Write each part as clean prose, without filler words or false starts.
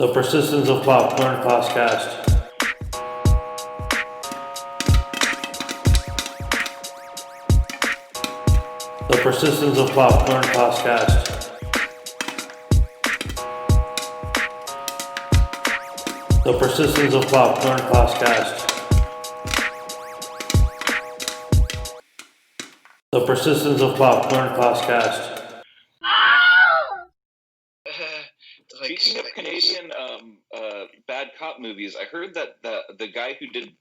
The persistence of popcorn podcast. The persistence of popcorn podcast. The persistence of popcorn podcast. The persistence of popcorn podcast. Speaking of Canadian bad cop movies, I heard that the guy who did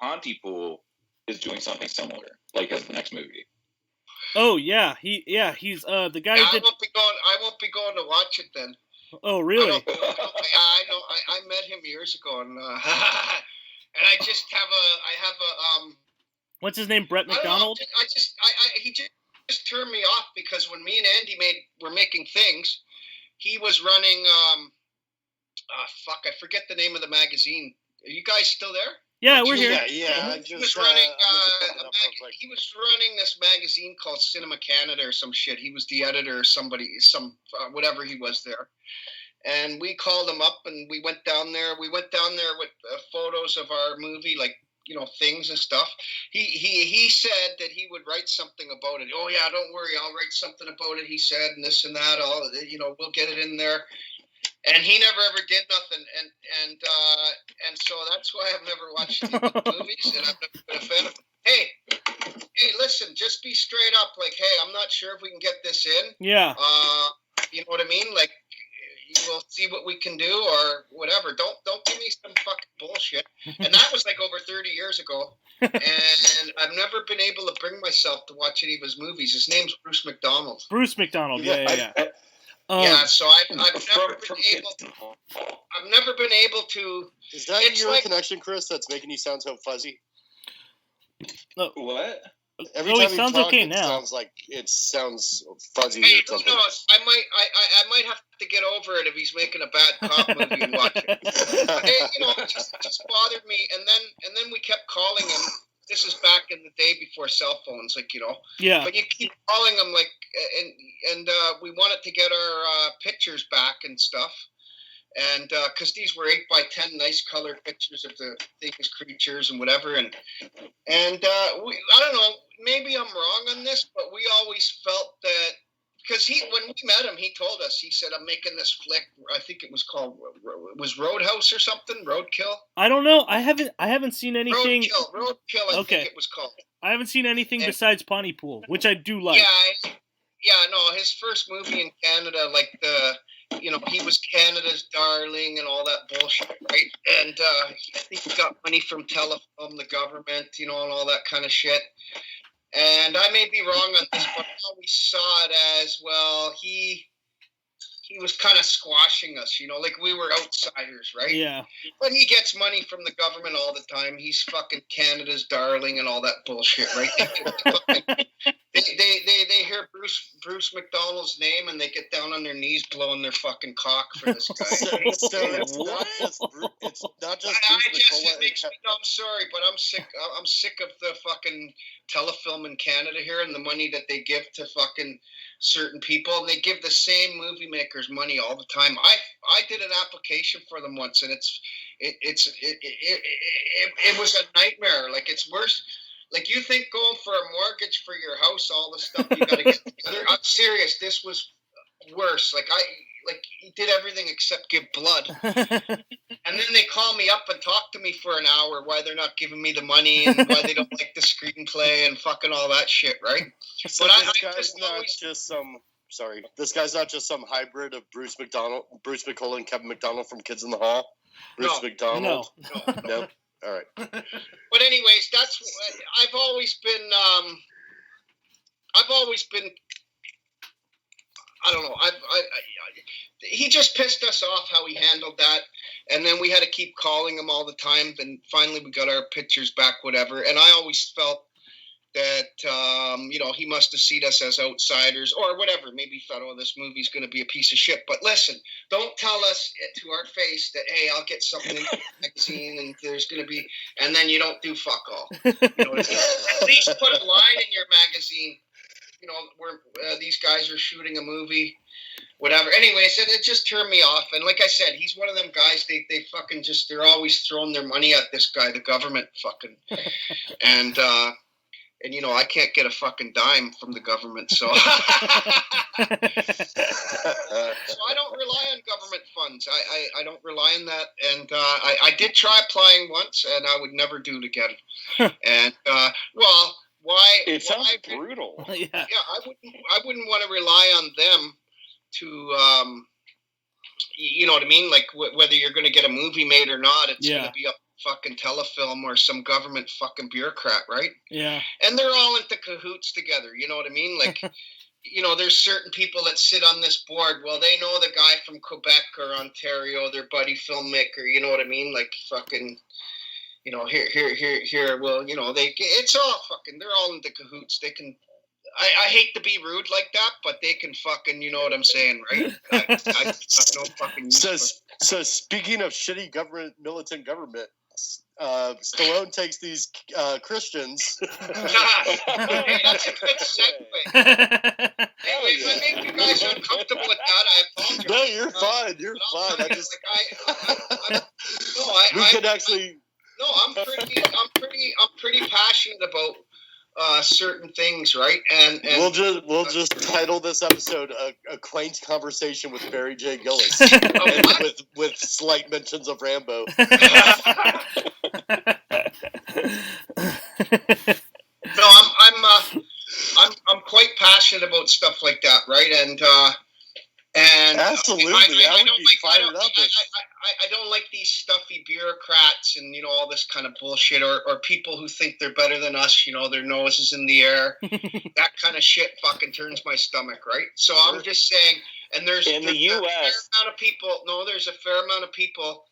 Pontypool is doing something similar, like as the next movie. Oh yeah, he's the guy who did. I won't be going to watch it then. Oh really? I know. I met him years ago, and and I have a What's his name? Brett McDonald. He just turned me off because when me and Andy were making things, he was running. I forget the name of the magazine. Are you guys still there? Yeah, we're here. Yeah. He was running. He was running this magazine called Cinema Canada or some shit. He was the editor or somebody, whatever he was there. And we called him up and we went down there. We went down there with photos of our movie, like, you know, things and stuff. He said that he would write something about it. Oh yeah, don't worry, I'll write something about it. He said, and this and that. We'll get it in there. And he never ever did nothing, and so that's why I've never watched any movies, and I've never been a fan of them. Hey, listen, just be straight up, like, hey, I'm not sure if we can get this in. Yeah. You know what I mean? Like, we'll see what we can do or whatever. Don't give me some fucking bullshit. And that was like over 30 years ago, and I've never been able to bring myself to watch any of his movies. His name's Bruce McDonald. Bruce McDonald. Yeah. So I've never been able to. Is that your connection, Chris? That's making you sound so fuzzy. What? Every time it sounds talk, okay it now. Sounds fuzzy Hey, or who something. knows? I might have to get over it if he's making a bad cop movie and watch it. It just bothered me, and then we kept calling him. This is back in the day before cell phones, like, you know. Yeah. But you keep calling them, like, and we wanted to get our pictures back and stuff, and because these were 8x10 nice colored pictures of the things, creatures, and whatever, and I don't know, maybe I'm wrong on this, but we always felt that. Because when we met him, he told us, he said, I'm making this flick. I think it was called, Roadhouse or something? Roadkill? I don't know. I haven't seen anything. Roadkill, I think it was called. I haven't seen anything besides Pontypool, which I do like. No, his first movie in Canada, like he was Canada's darling and all that bullshit, right? And I think he got money from Telefilm, the government, and all that kind of shit. And I may be wrong on this, but I always saw it as, well, he was kind of squashing us, like we were outsiders, right? Yeah. But he gets money from the government all the time. He's fucking Canada's darling and all that bullshit, right? They hear Bruce McDonald's name and they get down on their knees blowing their fucking cock for this guy. It's not just I'm sorry, but I'm sick of the fucking Telefilm in Canada here and the money that they give to fucking certain people, and they give the same movie makers money all the time. I did an application for them once, and it was a nightmare. Like, it's worse. Like, you think going for a mortgage for your house, all the stuff you gotta get together. I'm serious. This was worse. Like, he did everything except give blood. And then they call me up and talk to me for an hour why they're not giving me the money and why they don't like the screenplay and fucking all that shit, right? So but this guy's not just some hybrid of Bruce McCullough and Kevin McDonald from Kids in the Hall? Bruce McDonald? No. All right. But anyways, I've always been I don't know. He just pissed us off how he handled that, and then we had to keep calling him all the time. Then finally, we got our pictures back, whatever. And I always felt that he must have seen us as outsiders or whatever. Maybe he thought, oh, this movie's going to be a piece of shit. But listen, don't tell us to our face that, hey, I'll get something in the magazine and there's going to be, and then you don't do fuck all. At least put a line in your magazine where these guys are shooting a movie, whatever. Anyways, it just turned me off. And like I said, he's one of them guys. They fucking they're always throwing their money at this guy, the government, fucking, and I can't get a fucking dime from the government, so. So I don't rely on government funds. I don't rely on that, and I did try applying once, and I would never do it again. And why? It sounds why, brutal. Yeah. I wouldn't want to rely on them to, you know what I mean? Like whether you're going to get a movie made or not, it's going to be a fucking telefilm or some government fucking bureaucrat, right? Yeah. And they're all into cahoots together. You know what I mean? Like, there's certain people that sit on this board. Well, they know the guy from Quebec or Ontario, their buddy filmmaker. You know what I mean? Like fucking. Here. Well, it's all fucking. They're all into cahoots. They can. I hate to be rude like that, but they can fucking. You know what I'm saying, right? I no fucking. So speaking of shitty militant government, Stallone takes these Christians. Hey, that's a good segue. Anyway, if I make you guys uncomfortable with that, I apologize. No, you're fine. You're fine. I just. We could actually. No, I'm pretty passionate about certain things, right? And we'll just title this episode "A Quaint Conversation with Barry J. Gillis," with slight mentions of Rambo. No, I'm quite passionate about stuff like that, right? And absolutely, I would be fired up. I don't like these stuffy bureaucrats and all this kind of bullshit, or people who think they're better than us. Their noses in the air. That kind of shit fucking turns my stomach, right? So I'm just saying. And there's in the U.S. a fair amount of people. No, there's a fair amount of people,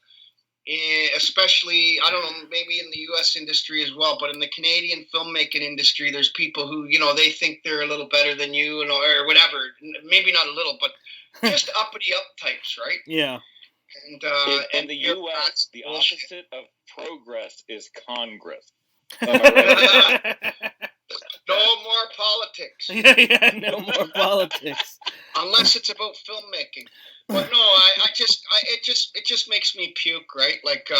especially I don't know, maybe in the U.S. industry as well, but in the Canadian filmmaking industry, there's people who they think they're a little better than you, or whatever. Maybe not a little, but just uppity up types, right? Yeah. And in the U.S., the opposite of progress is Congress. No more politics. Yeah, no more politics. Unless it's about filmmaking. But no, it just makes me puke, right? Like, so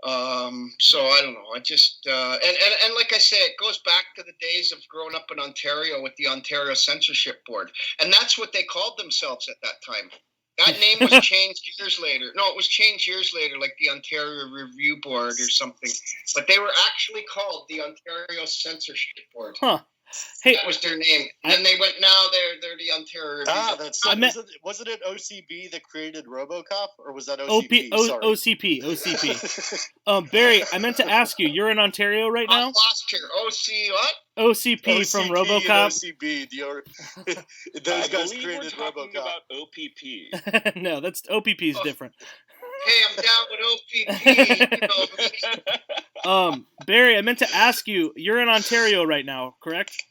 I don't know. I just, and like I say, it goes back to the days of growing up in Ontario with the Ontario Censorship Board. And that's what they called themselves at that time. That name was changed years later. No, it was changed years later, like the Ontario Review Board or something. But they were actually called the Ontario Censorship Board. Huh. Hey, that was their name. And then they went, now they're the Ontario Review Board. Wasn't it OCB that created RoboCop? Or was that OCP? OCP. Barry, I meant to ask you, you're in Ontario right now? I lost here. what? OCP from RoboCop. OCB, those guys created we're talking RoboCop. about OPP. No, that's OPP's different. Hey, I'm down with OPP. Barry, I meant to ask you, you're in Ontario right now, correct?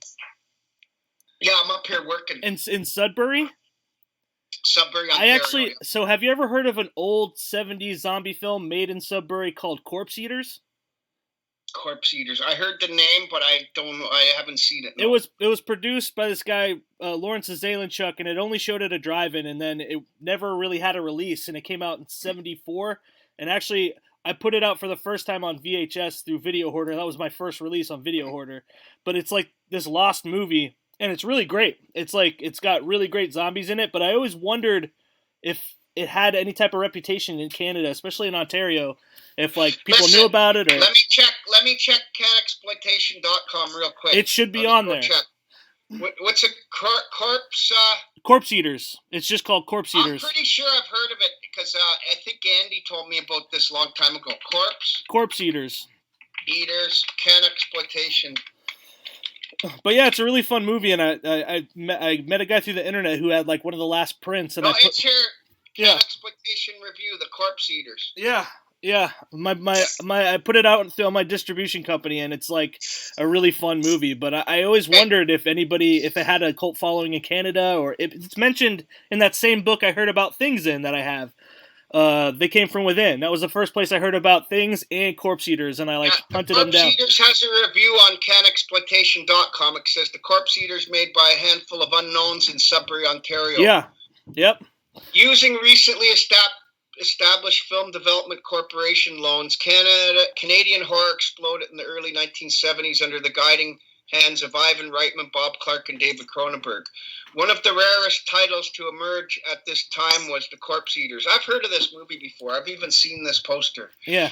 Yeah, I'm up here working. In Sudbury? Sudbury, Ontario. So have you ever heard of an old 70s zombie film made in Sudbury called Corpse Eaters? Corpse Eaters. I heard the name, but I haven't seen it. No. It was produced by this guy, Lawrence Zalenchuk, and it only showed at a drive-in, and then it never really had a release, and it came out in 1974. And actually, I put it out for the first time on VHS through Video Hoarder. That was my first release on Video Hoarder. But it's like this lost movie, and it's really great. It's like it's got really great zombies in it, but I always wondered if it had any type of reputation in Canada, especially in Ontario, if like people knew about it. Or let me check catexploitation.com real quick. It should be on there. Check. What's a corpse? Corpse Eaters. It's just called Corpse Eaters. I'm pretty sure I've heard of it because I think Andy told me about this a long time ago. Corpse Eaters. CanExploitation. But yeah, it's a really fun movie, and I met a guy through the internet who had like one of the last prints. And it's here. Exploitation Review, the Corpse Eaters. Yeah. I put it out on my distribution company, and it's like a really fun movie. But I always wondered if it had a cult following in Canada, or if it's mentioned in that same book I heard about things in that I have. They Came From Within. That was the first place I heard about Things and Corpse Eaters, and I hunted them down. Corpse Eaters has a review on canexploitation.com. It says the Corpse Eaters made by a handful of unknowns in Sudbury, Ontario. Yeah. Yep. Using recently established film development corporation loans, Canadian horror exploded in the early 1970s under the guiding hands of Ivan Reitman, Bob Clark, and David Cronenberg. One of the rarest titles to emerge at this time was The Corpse Eaters. I've heard of this movie before. I've even seen this poster. Yeah.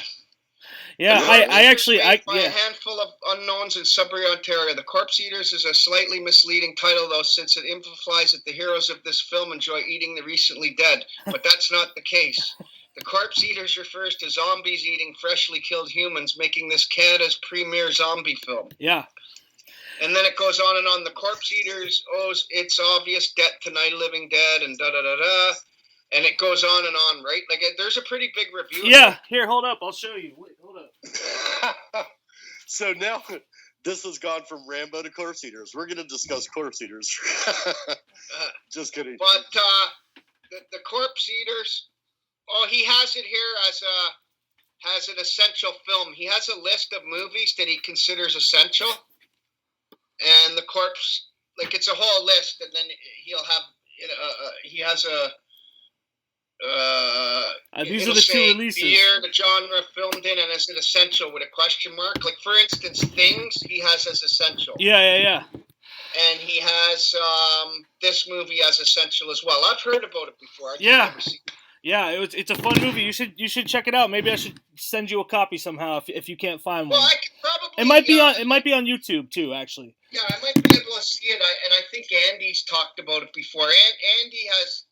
Yeah, I actually... by a handful of unknowns in Sudbury, Ontario. The Corpse Eaters is a slightly misleading title, though, since it implies that the heroes of this film enjoy eating the recently dead. But that's not the case. The Corpse Eaters refers to zombies eating freshly killed humans, making this Canada's premier zombie film. Yeah. And then it goes on and on. The Corpse Eaters owes its obvious debt to Night of the Living Dead and da-da-da-da. And it goes on and on, right? Like, there's a pretty big review. Yeah, here, hold up. I'll show you. Wait, hold up. So now this has gone from Rambo to Corpse Eaters. We're going to discuss Corpse Eaters. Just kidding. But the Corpse Eaters, he has it here as an essential film. He has a list of movies that he considers essential. And the Corpse, like, it's a whole list, and then he'll have, he has a... these are the two releases. The year, the genre filmed in, and is it essential with a question mark? Like, for instance, Things he has as essential. Yeah. And he has this movie as essential as well. I've heard about it before. Yeah, it's a fun movie. You should check it out. Maybe I should send you a copy somehow if you can't find one. Well, I could probably. It might be on YouTube too, actually. Yeah, I might be able to see it. And I think Andy's talked about it before. Andy has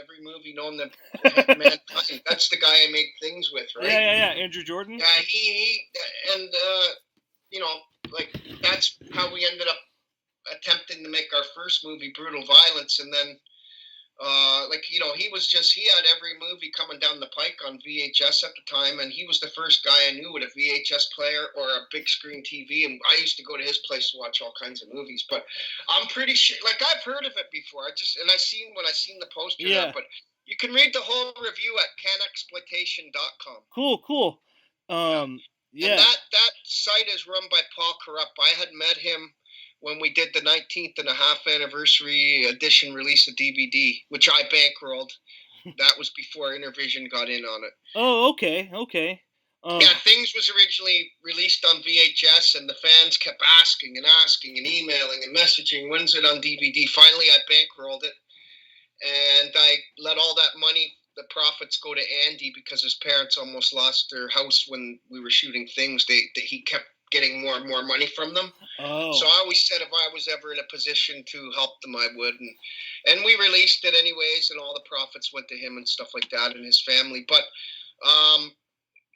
every movie known that mankind. That's the guy I make Things with, right? Yeah. Andrew Jordan. Yeah, he and like that's how we ended up attempting to make our first movie, Brutal Violence, and then he had every movie coming down the pike on VHS at the time, and he was the first guy I knew with a VHS player or a big screen TV, and I used to go to his place to watch all kinds of movies. But I'm pretty sure, like, I've heard of it before. I seen the poster. Yeah. But you can read the whole review at canexploitation.com. Cool. Yeah. And that site is run by Paul Corrupt. I had met him when we did the 19th and a half anniversary edition release of DVD, which I bankrolled. That was before Intervision got in on it. Oh, okay. Things was originally released on VHS, and the fans kept asking and emailing and messaging, when's it on DVD? Finally, I bankrolled it, and I let all that money, the profits, go to Andy because his parents almost lost their house when we were shooting Things. He kept getting more and more money from them. Oh. So I always said if I was ever in a position to help them, I would. And we released it anyways, and all the profits went to him and stuff like that and his family. But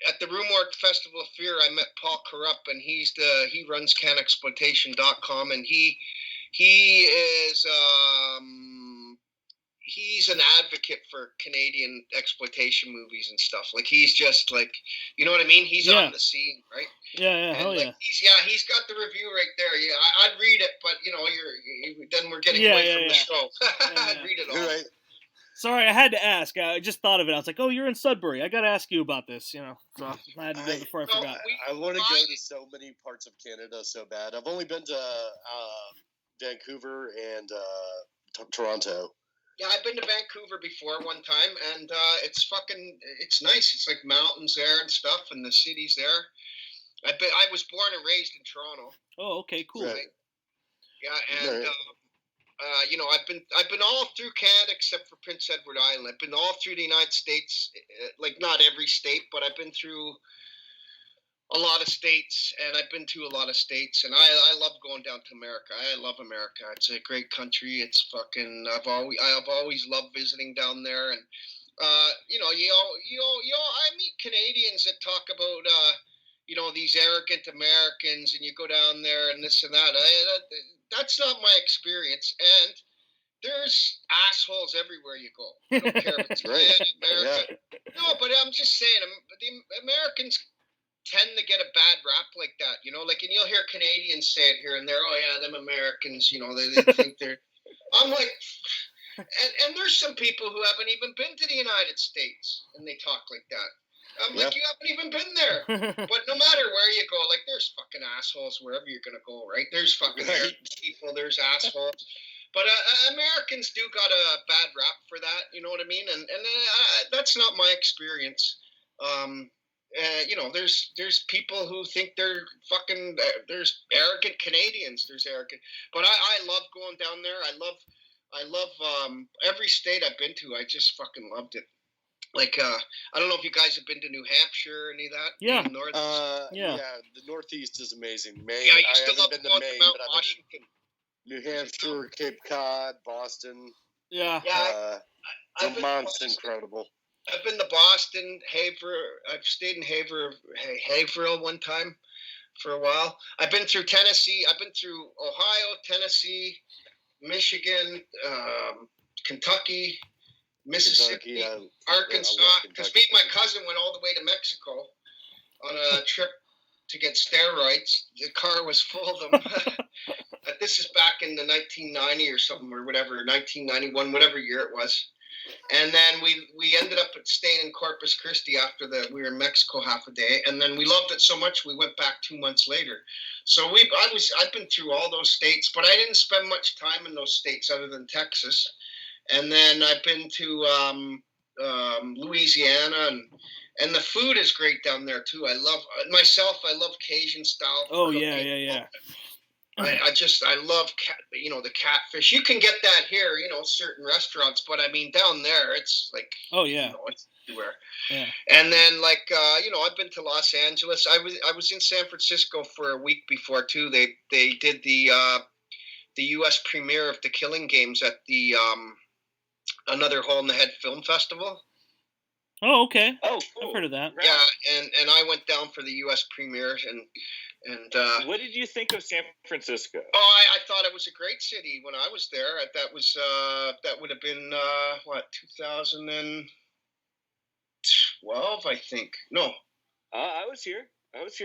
at the Rumort Festival of Fear, I met Paul Corrupt, and he runs canexploitation.com, and he is he's an advocate for Canadian exploitation movies and stuff. Like, he's just like, you know what I mean? He's on the scene, right? Yeah, hell yeah. He's got the review right there. Yeah, I'd read it, but then we're getting away from the show. I'd read it all. You're right. Sorry, I had to ask. I just thought of it. I was like, oh, you're in Sudbury. I got to ask you about this, So I had to do it before I forgot. I want to go to so many parts of Canada so bad. I've only been to Vancouver and Toronto. Yeah, I've been to Vancouver before one time, and it's nice. It's like mountains there and stuff, and the city's there. I was born and raised in Toronto. Oh, okay, cool. Right. Yeah, and I've been all through Canada except for Prince Edward Island. I've been all through the United States, like not every state, but I've been through a lot of states, and I've been to a lot of states, and I love going down to America. I love America. It's a great country. It's fucking. I've always loved visiting down there, and I meet Canadians that talk about these arrogant Americans, and you go down there and this and that. That's not my experience, and there's assholes everywhere you go. I don't care if it's America. Yeah. No, but I'm just saying, the Americans tend to get a bad rap like that, and you'll hear Canadians say it here and there. Oh yeah, them Americans, they think they're. I'm like, And there's some people who haven't even been to the United States, and they talk like that. I'm like, you haven't even been there. But no matter where you go, like, there's fucking assholes wherever you're going to go, right? There's fucking people, there's assholes. But Americans do got a bad rap for that, you know what I mean? And that's not my experience. You know, there's people who think they're fucking, there's arrogant Canadians, there's arrogant. But I love going down there. I love every state I've been to. I just fucking loved it. Like, I don't know if you guys have been to New Hampshire or any of that. Yeah. Yeah, the Northeast is amazing. Maine. Yeah, I used to haven't love been to going Maine, to Mount but I've Washington. been to New Hampshire, Cape Cod, Boston. Yeah. I've been Vermont's incredible. I've been to Boston, I've stayed in Haverhill one time for a while. I've been through Tennessee. I've been through Ohio, Tennessee, Michigan, Kentucky, Mississippi, Arkansas. Because me and my cousin went all the way to Mexico on a trip to get steroids. The car was full of them. This is back in the 1990 or something or whatever, 1991, whatever year it was. And then we ended up staying in Corpus Christi after we were in Mexico half a day, and then we loved it so much we went back 2 months later. So I've been through all those states, but I didn't spend much time in those states other than Texas. And then I've been to Louisiana, and the food is great down there too. I love Cajun style. Oh cooking. yeah. I love the catfish. You can get that here, certain restaurants, but I mean down there it's like it's everywhere. Yeah. And then I've been to Los Angeles. I was in San Francisco for a week before too. They did the U.S. premiere of The Killing Games at the Another Hole in the Head Film Festival. Oh, okay. Oh, cool. I've heard of that. Yeah, and I went down for the U.S. premiere and what did you think of San Francisco? Oh, I thought it was a great city when I was there. That would have been 2012, I think. No, I was here.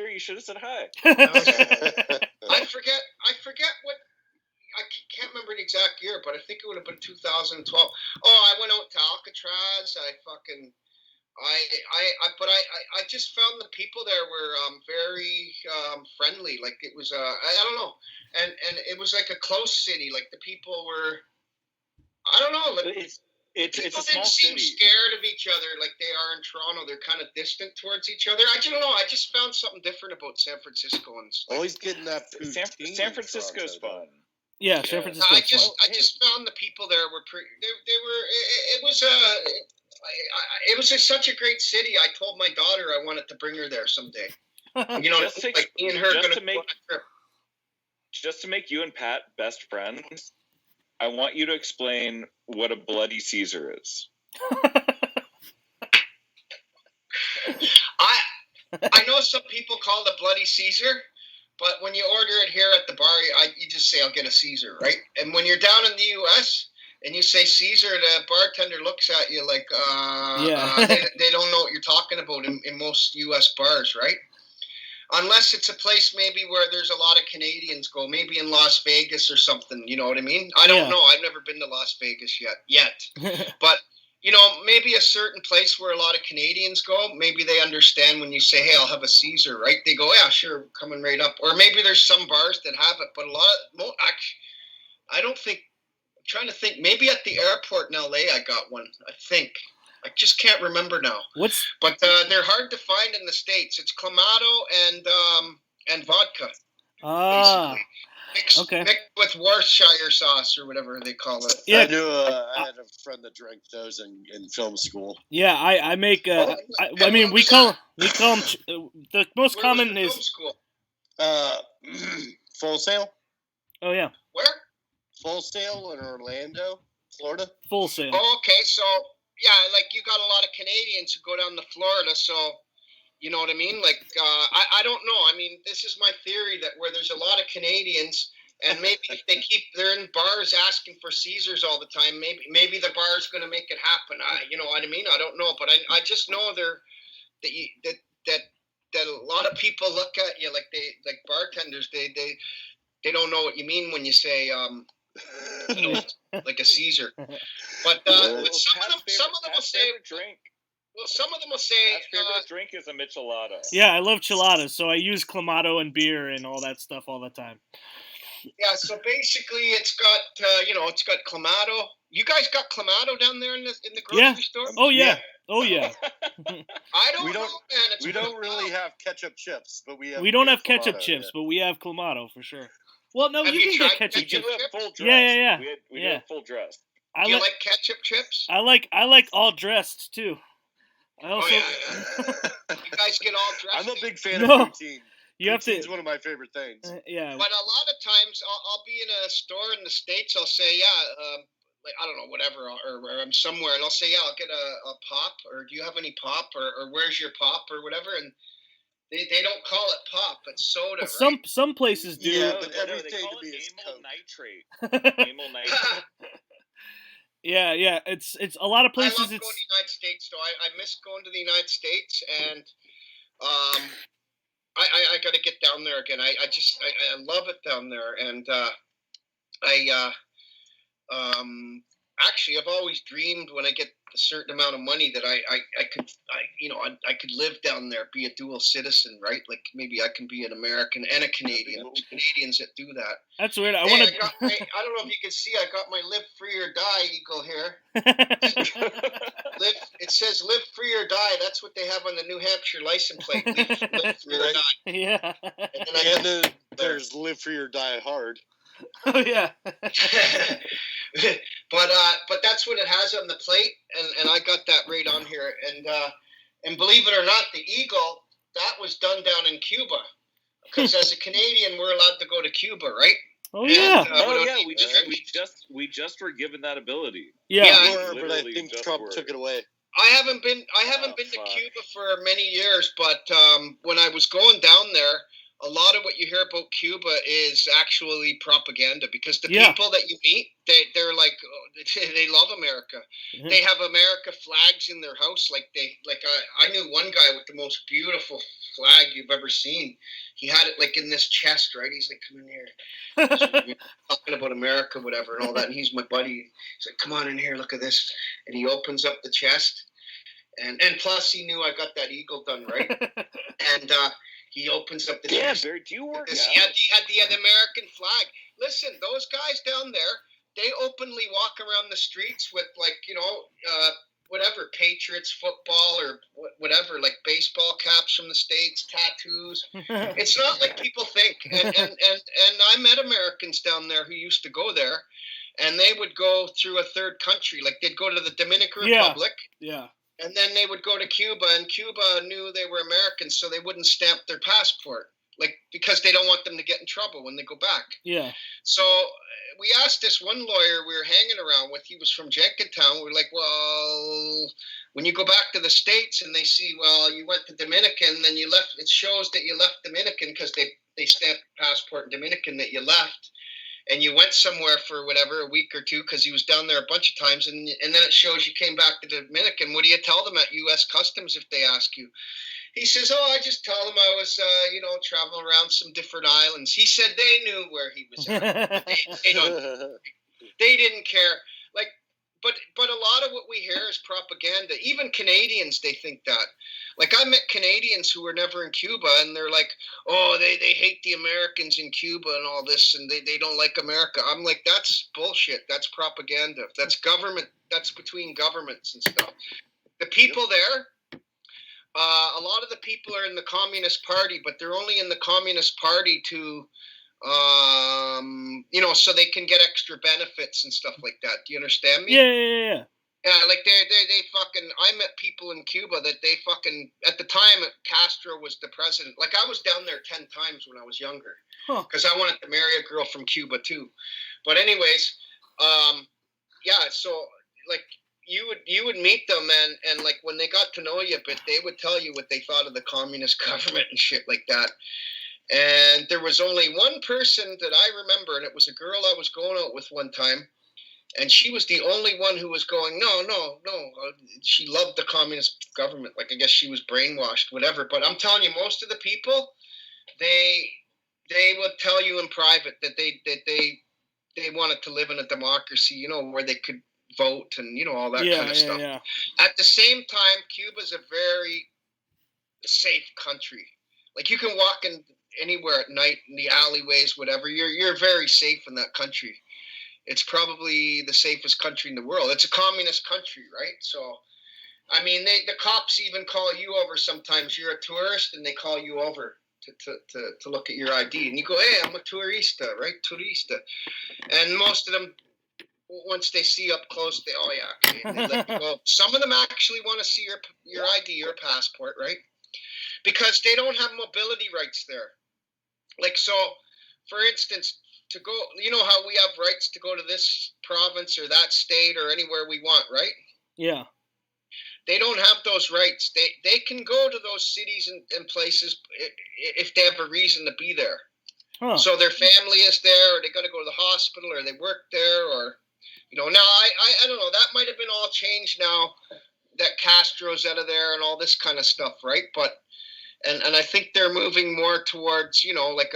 You should have said hi. I forget what. I can't remember the exact year, but I think it would have been 2012. Oh, I went out to Alcatraz. I just found the people there were very friendly. Like it was, I don't know, and it was like a close city. Like the people were, I don't know. Like, it's a small didn't seem city. scared of each other like they are in Toronto. They're kind of distant towards each other. I don't know. I just found something different about San Francisco. And always getting that poutine. San Francisco's fun. Yeah, San Francisco. I just found the people there were pretty. They were. It was such a great city. I told my daughter I wanted to bring her there someday. Me and her going to go on a trip. Just to make you and Pat best friends, I want you to explain what a bloody Caesar is. I know some people call it bloody Caesar. But when you order it here at the bar, you just say, I'll get a Caesar, right? And when you're down in the U.S. and you say Caesar, the bartender looks at you like, they don't know what you're talking about in most U.S. bars, right? Unless it's a place maybe where there's a lot of Canadians go, maybe in Las Vegas or something, you know what I mean? I don't know. I've never been to Las Vegas yet. But maybe a certain place where a lot of Canadians go, maybe they understand when you say, hey, I'll have a Caesar, right? They go, yeah, sure, coming right up. Or maybe there's some bars that have it, but I don't think, I'm trying to think, maybe at the airport in LA I got one, I think. I just can't remember now. But they're hard to find in the States. It's Clamato and vodka, basically. Mixed with Worcestershire sauce or whatever they call it. Yeah, I had a friend that drank those in film school. Yeah, I make. I mean, we call them. The most common is school. Full Sail. Oh yeah. Where? Full Sail in Orlando, Florida. Full Sail. Oh, okay. So yeah, like you got a lot of Canadians who go down to Florida, so. You know what I mean? Like, I don't know. I mean, this is my theory that where there's a lot of Canadians, and maybe if they're in bars asking for Caesars all the time, maybe the bar is going to make it happen. You know what I mean? I don't know, but I just know that a lot of people look at you like bartenders. They don't know what you mean when you say like a Caesar. But some of them will say drink. Well, some of them will say Pat's favorite drink is a Michelada. Yeah, I love chiladas, so I use Clamato and beer and all that stuff all the time. Yeah, so basically it's got it's got Clamato. You guys got Clamato down there in the grocery store? Oh yeah. Oh yeah. I don't know, man. We don't really have ketchup chips, but we have. We don't have Clamato, ketchup chips, but we have Clamato for sure. Well, no, Have you you can tried get ketchup ketchup chips. chips? Full dress. Yeah. We do a full dress. Do you like ketchup chips? I like all dressed too. I also. You guys get all dressed. I'm a big fan of poutine. Poutine's one of my favorite things. Yeah. But a lot of times I'll be in a store in the States. I'll say, like I don't know, whatever, or I'm somewhere, and I'll say, I'll get a pop, or do you have any pop, or where's your pop, or whatever, and they don't call it pop, it's soda. Well, right? some places do. Yeah, but they everything call to me it is amyl Coke. nitrate. Amyl nitrate. Yeah. It's a lot of places. I love going to the United States, though. I miss going to the United States, and I got to get down there again. I love it down there, and actually, I've always dreamed when I get a certain amount of money that I could live down there, be a dual citizen, right? Like maybe I can be an American and a Canadian. There's Canadians that do that. That's weird. I I want to. I don't know if you can see. I got my "Live Free or Die" eagle here. It says "Live Free or Die." That's what they have on the New Hampshire license plate. Live Free or Die. Yeah. And then there's "Live Free or Die Hard." Oh yeah. But that's what it has on the plate, and I got that right on here. And believe it or not, the eagle that was done down in Cuba, because as a Canadian we're allowed to go to Cuba, right? Oh yeah. We just were given that ability. Yeah. But I think Trump took it away. I haven't been to Cuba for many years, but when I was going down there, a lot of what you hear about Cuba is actually propaganda, because the people that you meet, they're like, they love America. Mm-hmm. They have America flags in their house. I knew one guy with the most beautiful flag you've ever seen. He had it like in this chest, right? He's like, come in here. Talking about America, whatever, and all that. And he's my buddy. He's like, come on in here, look at this. And he opens up the chest. And plus he knew I got that eagle done, right? And he opens up the chest. Barry, do you work out? He had the American flag. Listen, those guys down there, they openly walk around the streets with whatever, Patriots football or whatever, like baseball caps from the States, tattoos. It's not like people think. And I met Americans down there who used to go there, and they would go through a third country. Like they'd go to the Dominican Republic. Yeah. And then they would go to Cuba, and Cuba knew they were Americans, so they wouldn't stamp their passport, because they don't want them to get in trouble when they go back. Yeah. So we asked this one lawyer we were hanging around with. He was from Jenkintown. We were like, well, when you go back to the States and they see, well, you went to Dominican, then you left. It shows that you left Dominican because they stamped the passport in Dominican that you left. And you went somewhere for whatever, a week or two, because he was down there a bunch of times, and then it shows you came back to Dominican. What do you tell them at U.S. Customs if they ask you? He says, I just tell them I was, traveling around some different islands. He said they knew where he was at. They didn't care. But a lot of what we hear is propaganda. Even Canadians, they think that. Like, I met Canadians who were never in Cuba, and they're like, they hate the Americans in Cuba and all this, and they don't like America. I'm like, that's bullshit. That's propaganda. That's government. That's between governments and stuff. The people there, a lot of the people are in the Communist Party, but they're only in the Communist Party to... so they can get extra benefits and stuff like that. Do you understand me? Yeah. Yeah, like they fucking. I met people in Cuba that they fucking. At the time, Castro was the president. Like, I was down there 10 times when I was younger, because I wanted to marry a girl from Cuba too. But anyways, so like you would meet them, and like when they got to know you a bit, they would tell you what they thought of the communist government and shit like that. And there was only one person that I remember, and it was a girl I was going out with one time, and she was the only one who was going, no. She loved the communist government. Like, I guess she was brainwashed, whatever. But I'm telling you, most of the people, they would tell you in private that they they wanted to live in a democracy, you know, where they could vote and, you know, all that kind of stuff. Yeah. At the same time, Cuba's a very safe country. Like, you can walk in anywhere at night in the alleyways, whatever. You're very safe in that country. It's probably the safest country in the world. It's a communist country, right? So, I mean, the cops even call you over sometimes. You're a tourist, and they call you over to look at your ID, and you go, "Hey, I'm a turista, right? Turista." And most of them, once they see you up close, okay, and they let you go. Some of them actually want to see your ID, your passport, right? Because they don't have mobility rights there. Like, so, for instance, to go, you know how we have rights to go to this province or that state or anywhere we want, right? Yeah. They don't have those rights. They can go to those cities and places if they have a reason to be there. Huh. So their family is there, or they got to go to the hospital, or they work there, or, you know. Now, I don't know. That might have been all changed now that Castro's out of there and all this kind of stuff, right? But and I think they're moving more towards, you know, like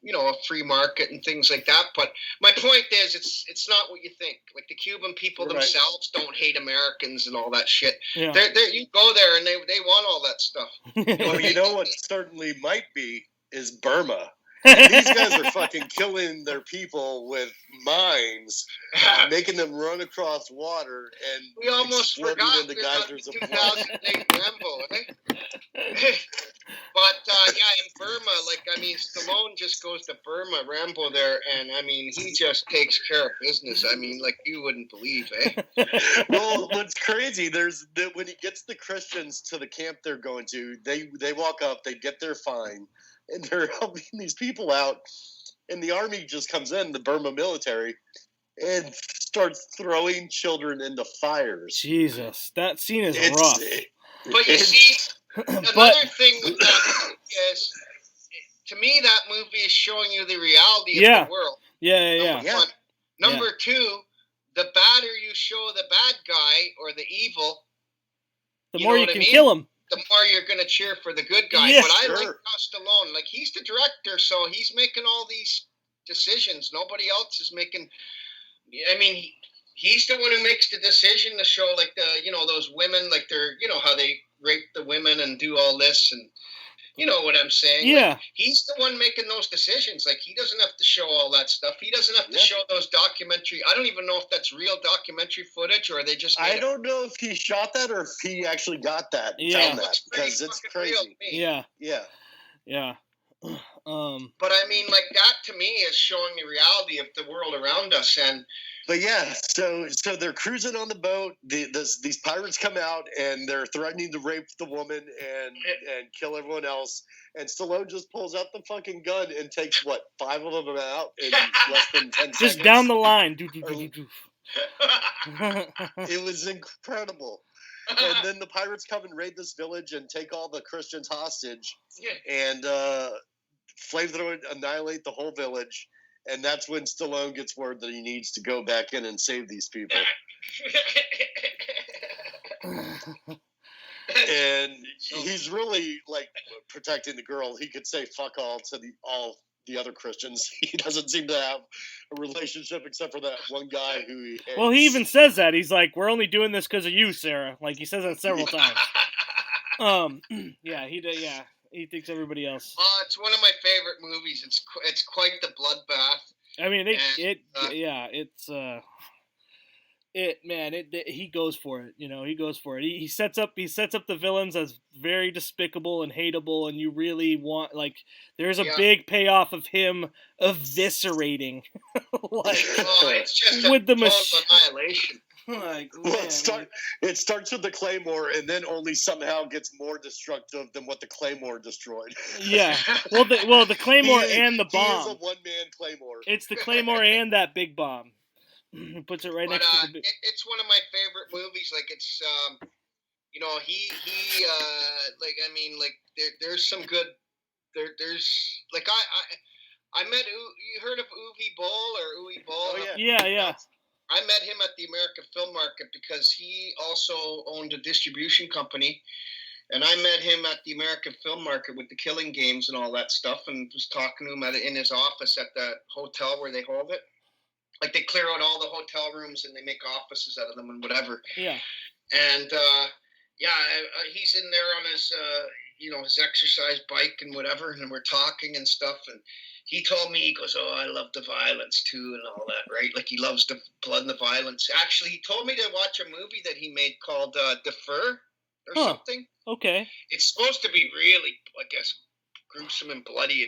you know, a free market and things like that. But my point is, it's not what you think. Like, the Cuban people themselves don't hate Americans and all that shit. Yeah. You go there and they want all that stuff. Well, you know what certainly might be is Burma. These guys are fucking killing their people with mines, making them run across water, and we almost forgot into geysers of 2008 Rambo, eh? But yeah, in Burma, like, I mean, Stallone just goes to Burma, Rambo there, and I mean, he just takes care of business. I mean, like, you wouldn't believe, eh? Well, what's crazy, when he gets the Christians to the camp they're going to, they walk up, they get their fine, and they're helping these people out, and the army just comes in, the Burma military, and starts throwing children into fires. Jesus, that scene is rough. But you see, another thing with that is, to me, that movie is showing you the reality of the world. Yeah. Number one. Number two, the badder you show the bad guy or the evil, the more you can kill him, the more you're going to cheer for the good guy. Yeah, but I like Stallone. Like, he's the director, so he's making all these decisions. Nobody else is making. I mean, he's the one who makes the decision to show, like, the, you know, those women, like, they're, you know, how they rape the women and do all this, and you know what I'm saying? Yeah. Like, he's the one making those decisions. Like, he doesn't have to show all that stuff. He doesn't have to show those documentary. I don't even know if that's real documentary footage or they just. I don't know if he shot that or if he actually got that. Yeah. Found that, because it's crazy. Yeah. But I mean, like, that to me is showing the reality of the world around us, and. But yeah, so they're cruising on the boat. These pirates come out and they're threatening to rape the woman and kill everyone else. And Stallone just pulls out the fucking gun and takes 5 of them out in less than 10 seconds. Just down the line. It was incredible. And then the pirates come and raid this village and take all the Christians hostage, and flamethrower annihilate the whole village. And that's when Stallone gets word that he needs to go back in and save these people. And he's really, like, protecting the girl. He could say fuck all to all the other Christians. He doesn't seem to have a relationship except for that one guy who he hates. Well, he even says that. He's like, we're only doing this because of you, Sarah. Like, he says that several times. He thinks everybody else. It's one of my favorite movies. It's quite the bloodbath. I mean, he goes for it. You know, he goes for it. He sets up the villains as very despicable and hateable, and you really want, like, there's a big payoff of him eviscerating, like, it's just with the annihilation. Like, well, it starts with the Claymore, and then only somehow gets more destructive than what the Claymore destroyed. Yeah. Well, the Claymore and the bomb. He is a one-man Claymore. It's the Claymore and that big bomb. Puts it right next to the big. It's one of my favorite movies. Like, it's you know, he like, I mean, like, there's some good. There's like, I met. You heard of Uwe Boll or Uwe Boll? Oh Yeah. I met him at the American Film Market because he also owned a distribution company. And I met him at the American Film Market with the Killing Games and all that stuff, and was talking to him in his office at the hotel where they hold it. like they clear out all the hotel rooms and they make offices out of them and whatever. Yeah. And he's in there on his his exercise bike and whatever, and we're talking and stuff. And he told me, he goes, "Oh, I love the violence too and all that, right? Like he loves the blood and the violence." Actually, he told me to watch a movie that he made called Defer or something. Okay. It's supposed to be really, I guess, gruesome and bloody.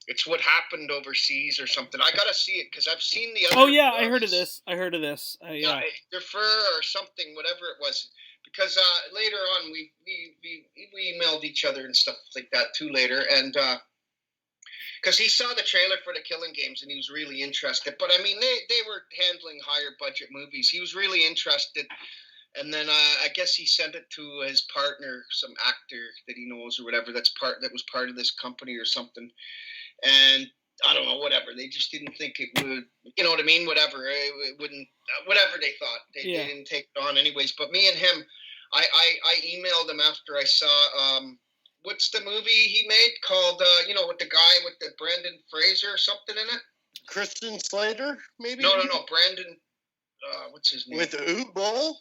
It's what happened overseas or something. I gotta see it because I've seen the other. Oh yeah, I heard of this. Yeah. Defer or something, whatever it was. Because later on we emailed each other and stuff like that too later, and because he saw the trailer for the Killing Games and he was really interested. But I mean, they were handling higher budget movies. He was really interested. And then I guess he sent it to his partner, some actor that he knows or whatever that was part of this company or something. And I don't know, whatever. They just didn't think it would, you know what I mean? Whatever. It wouldn't, whatever they thought. They didn't take it on anyways. But me and him, I emailed him after I saw, what's the movie he made called, with the guy with the Brendan Fraser or something in it? Christian Slater, maybe? No. Brandon, what's his name? With Oot Bowl?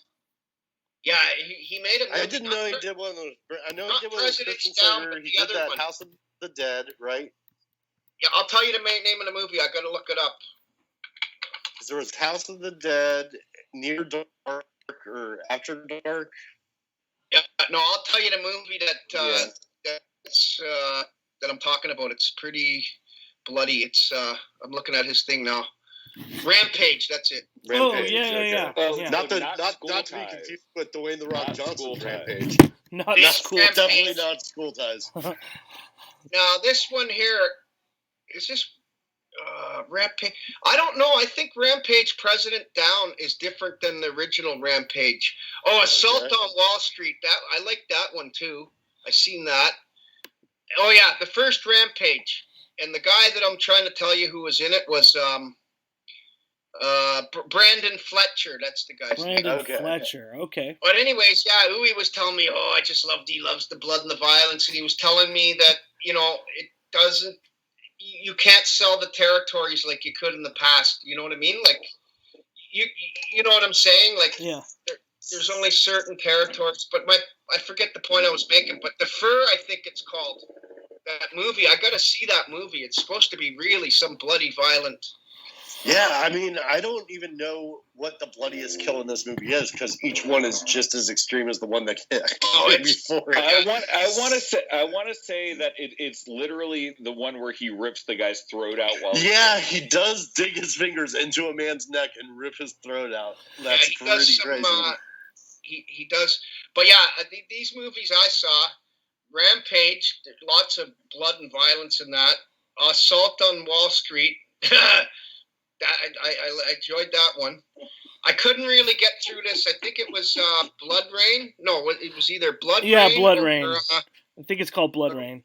Yeah, he made a movie. I didn't know he did one of those. I know he did one of those Christian Down, Slater. He did that one. House of the Dead, right? Yeah, I'll tell you the name of the movie. I got to look it up. There was House of the Dead, Near Dark, or After Dark. Yeah, no, I'll tell you the movie that I'm talking about. It's pretty bloody. It's I'm looking at his thing now. Rampage. That's it. Rampage. Oh yeah. Not to be confused with Dwayne the Rock Johnson Rampage. Not school. Definitely not School Ties. Now this one here is this Rampage. I don't know. I think Rampage President Down is different than the original Rampage. Oh, Assault on Wall Street. That I like that one too. I seen that. Oh yeah, the first Rampage, and the guy that I'm trying to tell you who was in it was Brandon Fletcher. That's the guy's name. Brandon Fletcher. Okay. But anyways, yeah, Uwe was telling me, oh, he loves the blood and the violence, and he was telling me that it doesn't. You can't sell the territories like you could in the past. You know what I mean? Like, you know what I'm saying? Like, there's only certain territories. But I forget the point I was making. But Defer, I think it's called, that movie. I got to see that movie. It's supposed to be really some bloody, violent. Yeah, I mean, I don't even know what the bloodiest kill in this movie is because each one is just as extreme as the one that came before. I want to say that it's literally the one where he rips the guy's throat out while. Yeah, he does dig his fingers into a man's neck and rip his throat out. That's pretty crazy. He does, but yeah, these movies I saw, Rampage, lots of blood and violence in that. Assault on Wall Street. I enjoyed that one. I couldn't really get through this. I think it was Blood Rain. No, it was either Blood Rain. Yeah, Blood Rain. I think it's called Blood Rain.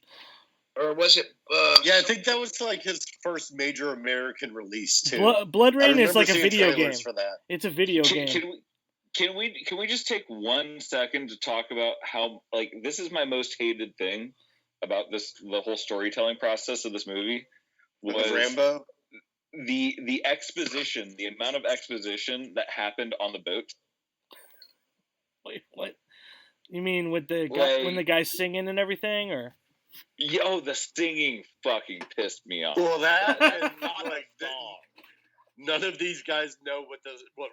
Or was it? Yeah, I think that was like his first major American release too. Blood Rain is like a video game. For that. It's a video game. Can we just take 1 second to talk about how this is my most hated thing about the whole storytelling process of this movie was Rambo. The exposition, the amount of exposition that happened on the boat. Wait, what? You mean with the guy, when the guy's singing and everything, or? Yo, the singing fucking pissed me off. Well, that and none of these guys know what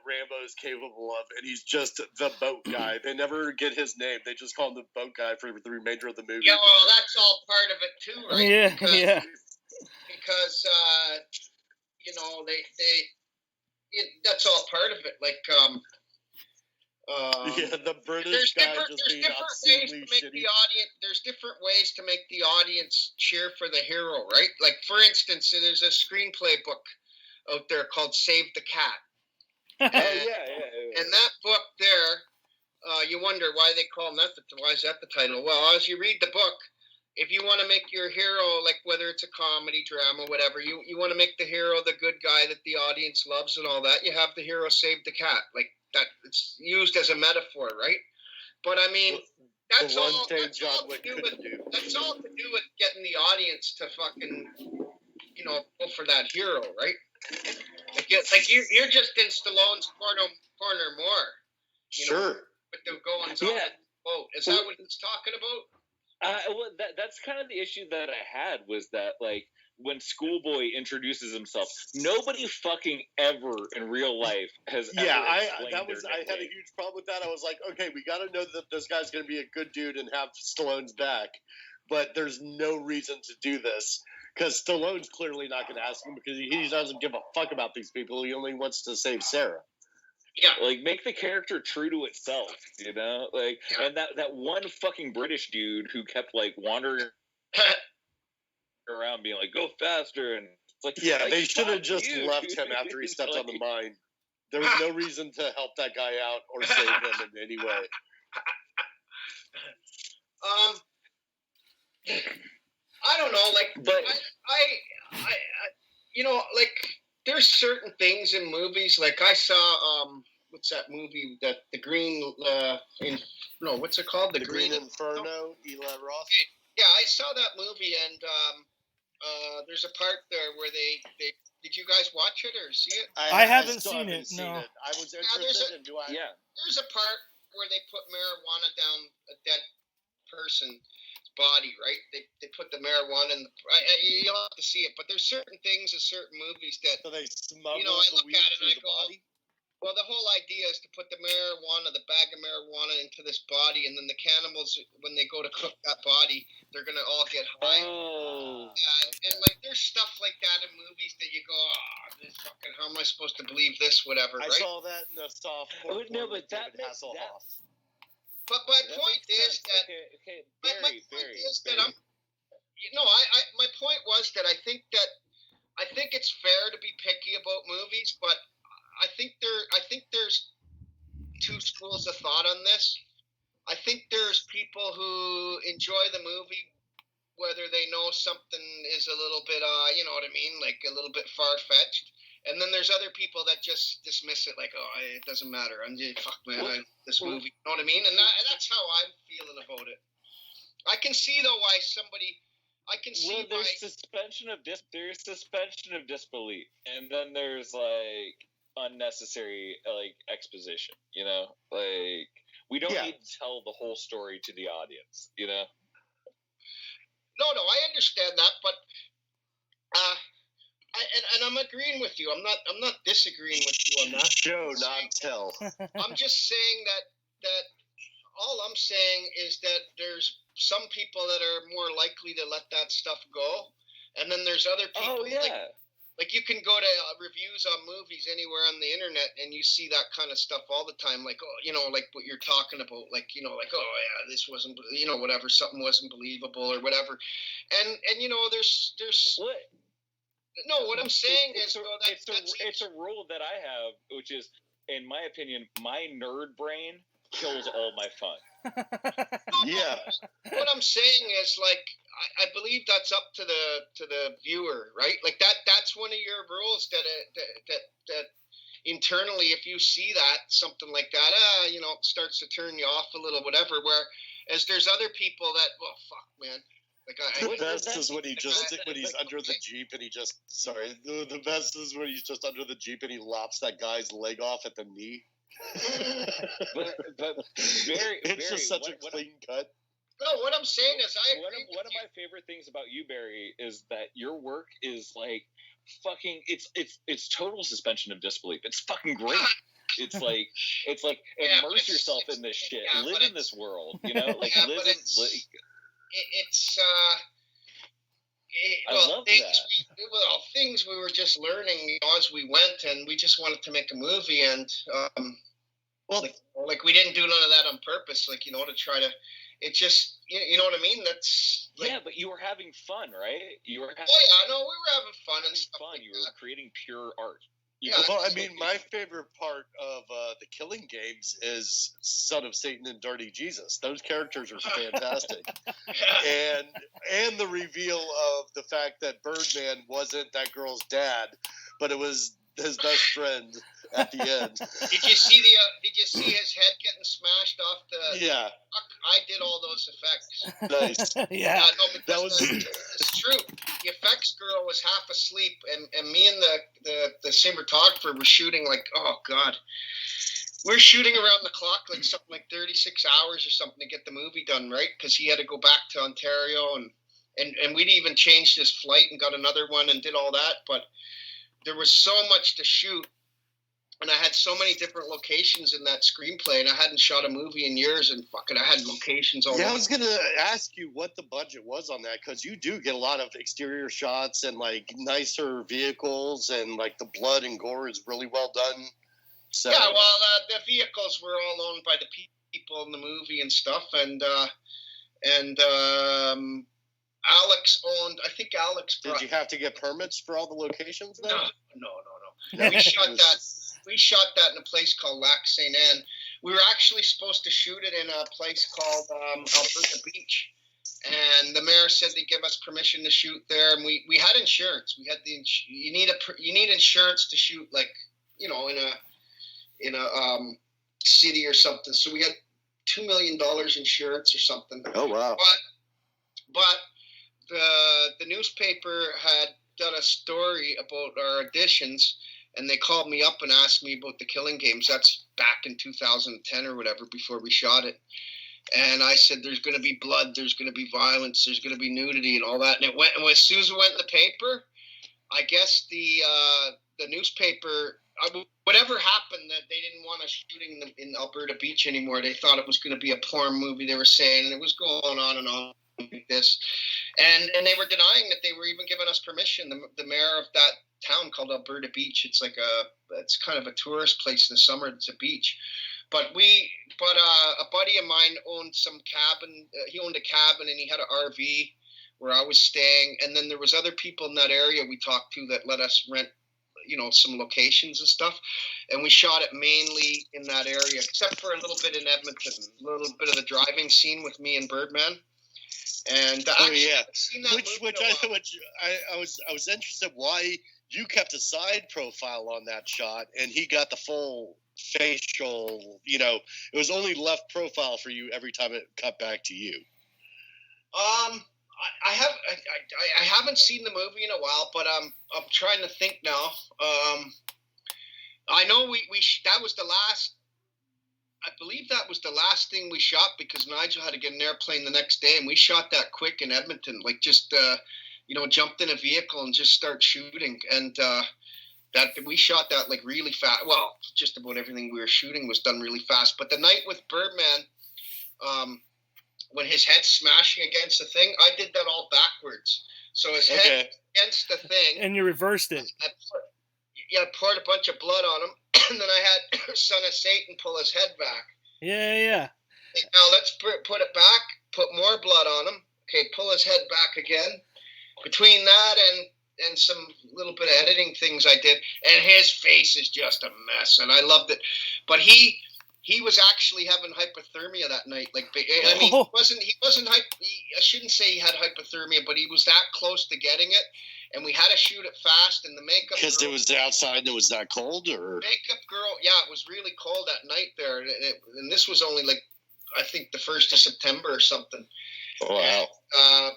Rambo is capable of, and he's just the boat guy. They never get his name. They just call him the boat guy for the remainder of the movie. Yeah, well, that's all part of it too, right? Yeah. Because that's all part of it. Like, the British guy just being obscenely shitty. There's different ways to make the audience cheer for the hero, right? Like, for instance, there's a screenplay book out there called Save the Cat. And that book there, you wonder why they call him that. Why is that the title? Well, as you read the book, if you want to make your hero, like whether it's a comedy, drama, whatever, you want to make the hero the good guy that the audience loves and all that, you have the hero save the cat. Like that, it's used as a metaphor, right? But I mean, that's all to do with getting the audience to fucking, go for that hero, right? You're just in Stallone's corner more. Sure. With the goings on. Oh, is that what he's talking about? Well, that's kind of the issue that I had was that, like, when Schoolboy introduces himself, nobody fucking ever in real life has ever explained their I had a huge problem with that. I was like, okay, we got to know that this guy's going to be a good dude and have Stallone's back, but there's no reason to do this because Stallone's clearly not going to ask him because he doesn't give a fuck about these people. He only wants to save Sarah. Yeah, like, make the character true to itself, you know? Like, and that one fucking British dude who kept, like, wandering around being like, go faster, and it's like, they should have just left him after he stepped on the mine. There was no reason to help that guy out or save him in any way. I don't know, like, but I you know, like, there's certain things in movies, like I saw, what's that movie that the Green, what's it called? The Green Inferno, Eli Roth. Yeah, I saw that movie, and there's a part there where they did you guys watch it or see it? I haven't seen it. No. I was interested. There's a part where they put marijuana down a dead person's body, right? They put the marijuana in. You'll have to see it, but there's certain things in certain movies that so they smuggle I look the weed at it and I through the go, body? well, the whole idea is to put the bag of marijuana into this body, and then the cannibals, when they go to cook that body, they're going to all get high. Oh. And, like, there's stuff like that in movies that you go, this fucking, how am I supposed to believe this, whatever, right? I saw that in the soft but that makes Hasselhoff. But my point is that... Okay, my point was that I think it's fair to be picky about movies, but I think there's two schools of thought on this. I think there's people who enjoy the movie whether they know something is a little bit, you know what I mean, like a little bit far-fetched. And then there's other people that just dismiss it like, it doesn't matter. Fuck, man, this movie, you know what I mean? And that's how I'm feeling about it. I can see, though, why somebody... there's suspension of disbelief, and then there's, like, unnecessary, like, exposition, you know? Like, we don't need to tell the whole story to the audience, you know? No, I understand that, but I'm agreeing with you. I'm not disagreeing with you on that. Show, not tell. I'm just saying that all I'm saying is that there's some people that are more likely to let that stuff go, and then there's other people. Oh yeah. Like you can go to reviews on movies anywhere on the internet, and you see that kind of stuff all the time. Like, like what you're talking about. Like, like, this wasn't, whatever, something wasn't believable or whatever. And there's what? No, what I'm saying is, it's a rule that I have, which is, in my opinion, my nerd brain kills all my fun. Yeah. What I'm saying is, like, I believe that's up to the viewer, right? Like that's one of your rules that internally, if you see that something like that, starts to turn you off a little, whatever. Whereas there's other people that, well, fuck, man. The best is when he's under the Jeep and the best is when he's just under the Jeep and he lops that guy's leg off at the knee. but it's just such a clean cut. No, what I'm saying is, one of my favorite things about you, Barry, is that your work is like fucking. It's total suspension of disbelief. It's fucking great. It's like immerse yourself in this shit. Live in this world. You know, like live in. Things we were just learning as we went, and we just wanted to make a movie, and we didn't do none of that on purpose, to try to. It just, you know what I mean? That's but you were having fun, right? You were. We were having fun and stuff. You were creating pure art. My favorite part of the Killing Games is Son of Satan and Dirty Jesus. Those characters are fantastic, and the reveal of the fact that Birdman wasn't that girl's dad, but it was his best friend at the end. Did you see his head getting smashed off the? Yeah. I did all those effects. Nice. Yeah. It's true. the effects girl was half asleep, and me and the cinematographer were shooting like, oh god, we're shooting around the clock, like something like 36 hours or something to get the movie done, right? Because he had to go back to Ontario, and we'd even changed his flight and got another one and did all that, but there was so much to shoot. And I had so many different locations in that screenplay, and I hadn't shot a movie in years, and fucking I had locations all over. Yeah, I was going to ask you what the budget was on that, because you do get a lot of exterior shots and, like, nicer vehicles, and, like, the blood and gore is really well done. So. Yeah, well, the vehicles were all owned by the people in the movie and stuff, and Alex owned, I think Alex brought... Did you have to get permits for all the locations then? No. We shot that in a place called Lac St. Anne. We were actually supposed to shoot it in a place called Alberta Beach, and the mayor said they'd give us permission to shoot there. And we had insurance. We had you need insurance to shoot, like, you know, in a city or something. So we had $2 million insurance or something. Oh wow! But the newspaper had done a story about our auditions. And they called me up and asked me about the Killing Games. That's back in 2010 or whatever, before we shot it. And I said, there's going to be blood, there's going to be violence, there's going to be nudity and all that. And it went. And as soon as it went in the paper, I guess the newspaper, whatever happened, that they didn't want us shooting in Alberta Beach anymore. They thought it was going to be a porn movie, they were saying, and it was going on and on like this. And they were denying that they were even giving us permission. The mayor of that town called Alberta Beach. It's like it's kind of a tourist place in the summer. It's a beach, but a buddy of mine owned some cabin. He owned a cabin and he had an RV where I was staying. And then there was other people in that area we talked to that let us rent, you know, some locations and stuff. And we shot it mainly in that area, except for a little bit in Edmonton, a little bit of the driving scene with me and Birdman. And I was interested why you kept a side profile on that shot, and he got the full facial. You know, it was only left profile for you every time it cut back to you. I haven't seen the movie in a while, but I'm trying to think now. I know we that was the last. I believe that was the last thing we shot, because Nigel had to get an airplane the next day, and we shot that quick in Edmonton, like just jumped in a vehicle and just start shooting, and that we shot that like really fast. Well, just about everything we were shooting was done really fast. But the night with Birdman, when his head's smashing against the thing, I did that all backwards. So his head against the thing, and you reversed it. I poured a bunch of blood on him, and then I had Son of Satan pull his head back. Yeah. Now let's put it back, put more blood on him. Okay, pull his head back again. Between that and some little bit of editing things I did, and his face is just a mess, and I loved it. But he was actually having hypothermia that night. Like, I mean, he wasn't. I shouldn't say he had hypothermia, but he was that close to getting it. And we had to shoot it fast, and the makeup because it was outside and it was that cold, or makeup girl. Yeah, it was really cold that night there, and this was only like, I think the 1st of September or something. Oh wow. And,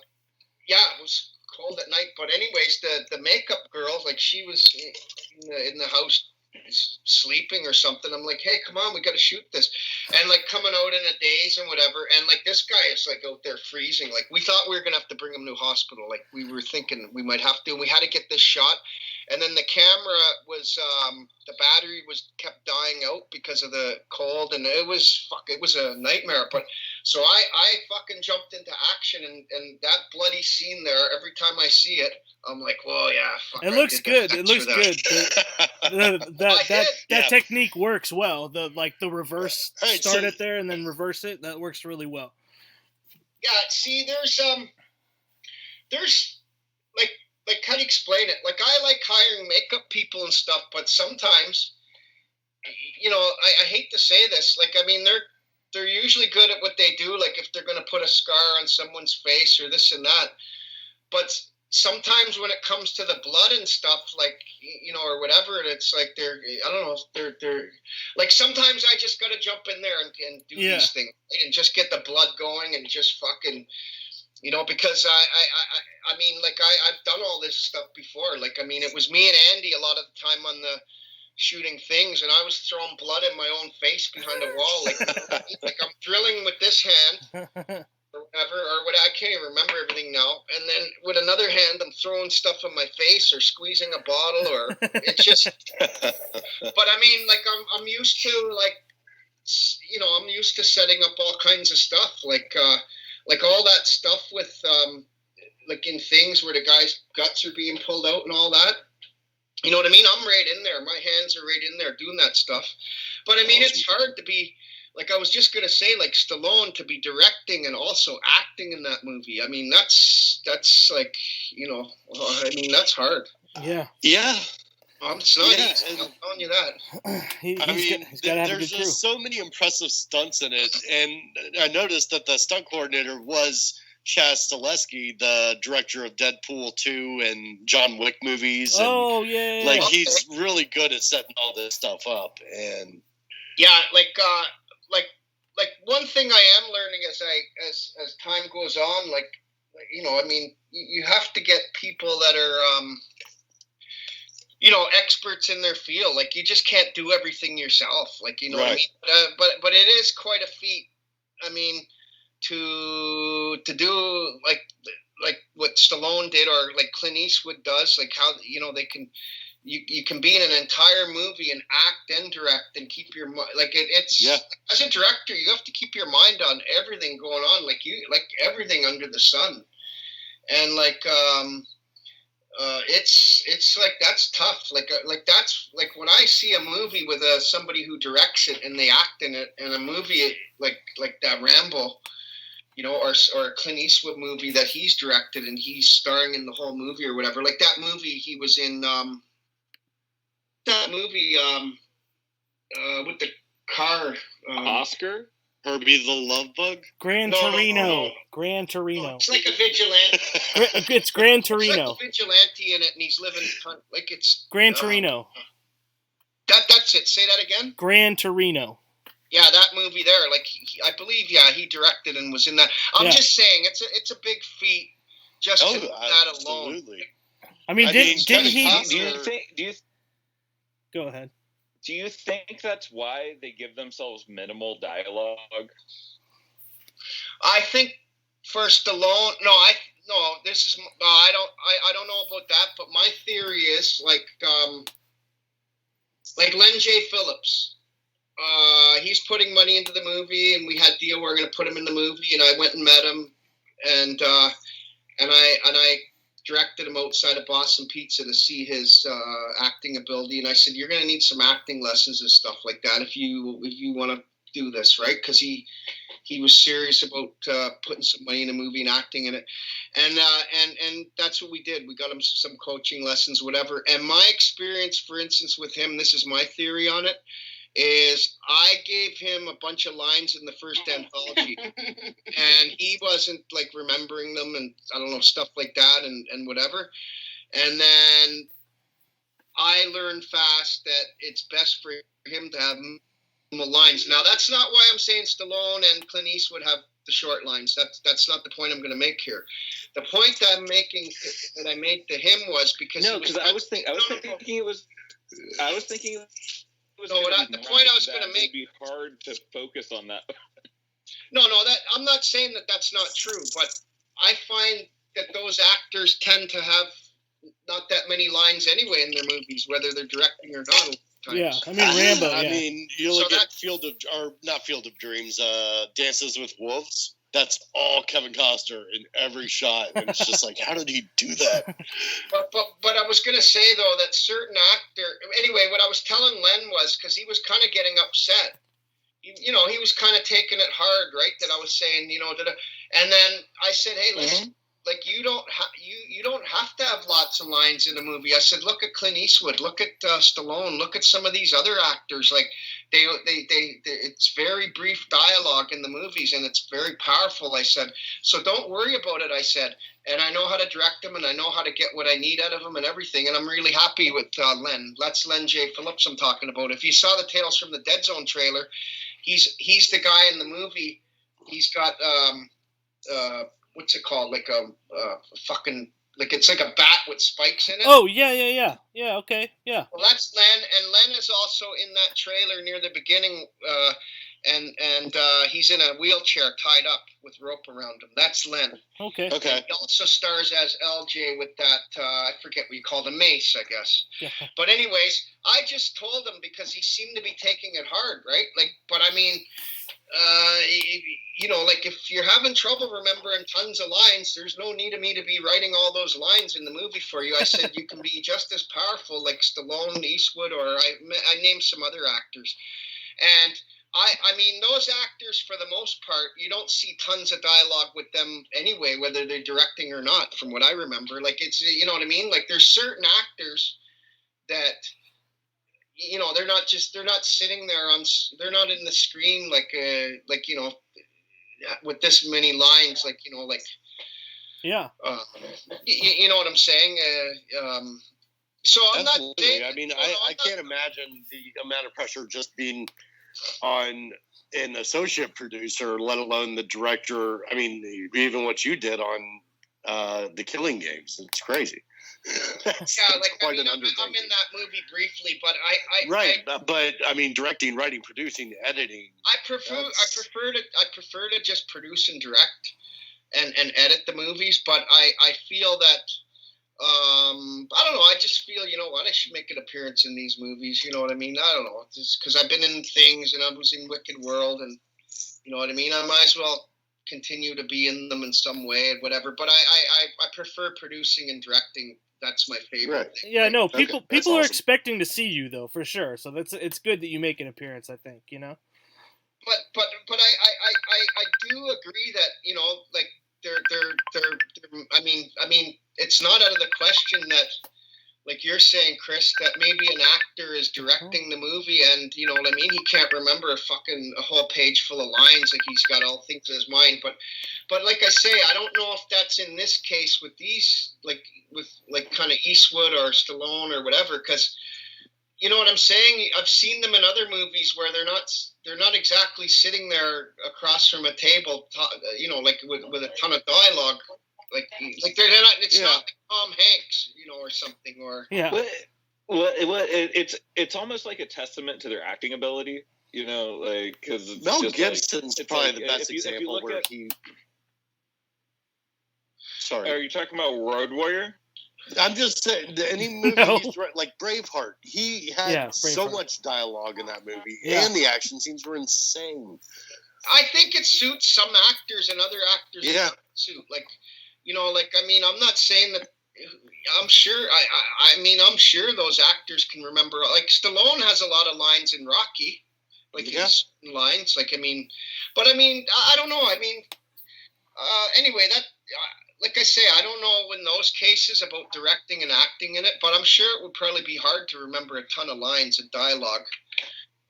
yeah, it was cold at night. But anyways, the makeup girl, like, she was in the house sleeping or something. I'm like, hey, come on, we got to shoot this. And like coming out in a daze and whatever. And like this guy is like out there freezing. Like we thought we were going to have to bring him to hospital. Like we were thinking we might have to, and we had to get this shot. And then the camera was, the battery kept dying out because of the cold, and it was a nightmare. But so I fucking jumped into action, and that bloody scene there, every time I see it, I'm like, well, yeah. Fuck, it looks good. It looks good. That technique works well. The reverse, start it there and then reverse it. That works really well. Yeah. See, there's like, how do you explain it? Like, I like hiring makeup people and stuff, but sometimes, I hate to say this. Like, I mean, they're usually good at what they do. Like, if they're going to put a scar on someone's face or this and that. But sometimes when it comes to the blood and stuff, like, or whatever, it's like they're like, sometimes I just got to jump in there and do these things and just get the blood going and just fucking. Because I mean, like I've done all this stuff before. Like, I mean, it was me and Andy a lot of the time on the shooting things, and I was throwing blood in my own face behind a wall. Like I'm drilling with this hand or whatever, or what, I can't even remember everything now. And then with another hand, I'm throwing stuff in my face or squeezing a bottle, or it's just. But I mean, like I'm used to I'm used to setting up all kinds of stuff, like all that stuff with like in things where the guy's guts are being pulled out and all that. You know what I mean? I'm right in there. My hands are right in there doing that stuff. But I mean, it's hard to be, like I was just going to say, like Stallone, to be directing and also acting in that movie. I mean, that's like, I mean, that's hard. Yeah. Yeah. It's not easy. I'm telling you that. He's got to have a good there's crew. just so many impressive stunts in it. And I noticed that the stunt coordinator was Chaz Stileski, the director of Deadpool 2 and John Wick movies. And, yeah. Like, he's really good at setting all this stuff up. And yeah, like one thing I am learning as time goes on, like, I mean, you have to get people that are, experts in their field. Like, you just can't do everything yourself. Like, what I mean? But it is quite a feat. I mean, to do like what Stallone did, or like Clint Eastwood does, like how they can you can be in an entire movie and act and direct and keep your mind, like it's as a director you have to keep your mind on everything going on, like everything under the sun, and it's like that's tough. Like that's like when I see a movie with somebody who directs it and they act in it, in a movie like that Rambo, or a Clint Eastwood movie that he's directed and he's starring in the whole movie or whatever. Like that movie he was in, with the car. Oscar? Herbie the Love Bug? Gran Torino. Gran Torino. It's like a vigilante. It's Gran It's Torino. like a vigilante in it, and he's living like it's Gran Torino. That's it. Say that again. Gran Torino. Yeah, that movie there. Like I believe, he directed and was in that. I'm just saying, it's a big feat just to do that alone. Absolutely. I mean, didn't he? Do you Go ahead. Do you think that's why they give themselves minimal dialogue? I think for Stallone, I don't know about that, but my theory is like Len J. Phillips. He's putting money into the movie, and we had deal we're going to put him in the movie, and I went and met him, and I directed him outside of Boston Pizza to see his acting ability, and I said, you're going to need some acting lessons and stuff like that if you want to do this, right? Because he was serious about putting some money in a movie and acting in it, and that's what we did. We got him some coaching lessons, whatever. And my experience, for instance, with him, this is my theory on it, is I gave him a bunch of lines in the first anthology, and he wasn't like remembering them, and I don't know, stuff like that, and whatever. And then I learned fast that it's best for him to have minimal lines. Now, that's not why I'm saying Stallone and Clint Eastwood have the short lines. That's not the point I'm going to make here. The point that I'm making, that I made to him, was because I was thinking it was. The point I was going to make. It'd be hard to focus on that. No, that I'm not saying that that's not true, but I find that those actors tend to have not that many lines anyway in their movies, whether they're directing or not. Yeah, I mean Rambo. I mean, you look at not Field of Dreams, Dances with Wolves. That's all Kevin Costner in every shot, and it's just like, how did he do that? But I was going to say though that certain actor. Anyway, what I was telling Len was, because he was kind of getting upset. He was kind of taking it hard, right? That I was saying, and then I said, hey, listen, like you don't have to have lots of lines in a movie. I said, look at Clint Eastwood, look at Stallone, look at some of these other actors. Like they it's very brief dialogue in the movies, and it's very powerful. I said, so don't worry about it. I said, and I know how to direct them, and I know how to get what I need out of them and everything. And I'm really happy with Len. That's Len J. Phillips I'm talking about. If you saw the Tales from the Dead Zone trailer, he's the guy in the movie. He's got what's it called? Like a fucking, like it's like a bat with spikes in it. Oh, yeah. Yeah, okay, yeah. Well, that's Len, and Len is also in that trailer near the beginning, and he's in a wheelchair tied up with rope around him. That's Len. Okay. Okay. He also stars as LJ with that, I forget what you call the mace, I guess. Yeah. But anyways, I just told him because he seemed to be taking it hard, right? Like, but I mean, you know, like if you're having trouble remembering tons of lines, there's no need of me to be writing all those lines in the movie for you. I said you can be just as powerful, like Stallone, Eastwood, or I named some other actors, and I mean, those actors, for the most part, you don't see tons of dialogue with them anyway, whether they're directing or not, from what I remember. Like, it's, you know what I mean? Like, there's certain actors that, you know, they're not sitting there they're not in the screen like, you know, with this many lines, like, you know, like, Yeah. You know what I'm saying? So I'm Absolutely. not saying, I mean, I can't imagine the amount of pressure just being on an associate producer, let alone the director. I mean, even what you did on The Killing Games, it's crazy. That's like, quite I mean, an I'm undertaking. in that movie briefly, but But I mean, directing, writing, producing, editing. I prefer to just produce and direct and edit the movies, but I feel that I don't know. I just feel, you know what, I should make an appearance in these movies. You know what I mean? I don't know, just because I've been in things and I was in Wicked World, and you know what I mean. I might as well continue to be in them in some way and whatever. But I prefer producing and directing. That's my favorite. Right. Thing. Yeah, no, Okay, people that's are awesome. expecting to see you though, for sure. So it's good that you make an appearance, I think, you know. But I do agree that, you know, like they're I mean it's not out of the question that, like you're saying, Chris, that maybe an actor is directing the movie and, you know what I mean, he can't remember a whole page full of lines, like he's got all things in his mind. But like I say, I don't know if that's in this case with these, with kind of Eastwood or Stallone or whatever, because you know what I'm saying? I've seen them in other movies where they're not exactly sitting there across from a table, you know, like with a ton of dialogue, like they're not. It's not like Tom Hanks, you know, or something, or Yeah. Well, it's almost like a testament to their acting ability, you know, like because Mel Gibson's like, probably like, the best if you example look where at, he. Sorry. Are you talking about Road Warrior? I'm just saying, any movie No. he's like Braveheart, he had so Braveheart. much dialogue in that movie, Yeah. and the action scenes were insane. I think it suits some actors and other actors. Yeah. It suit, like, you know, like, I mean, I'm not saying that. I'm sure. I mean, I'm sure those actors can remember. Like Stallone has a lot of lines in Rocky, like his lines. Like, I mean, but I mean, I don't know. I mean, anyway, that. Like I say, I don't know in those cases about directing and acting in it, but I'm sure it would probably be hard to remember a ton of lines and dialogue.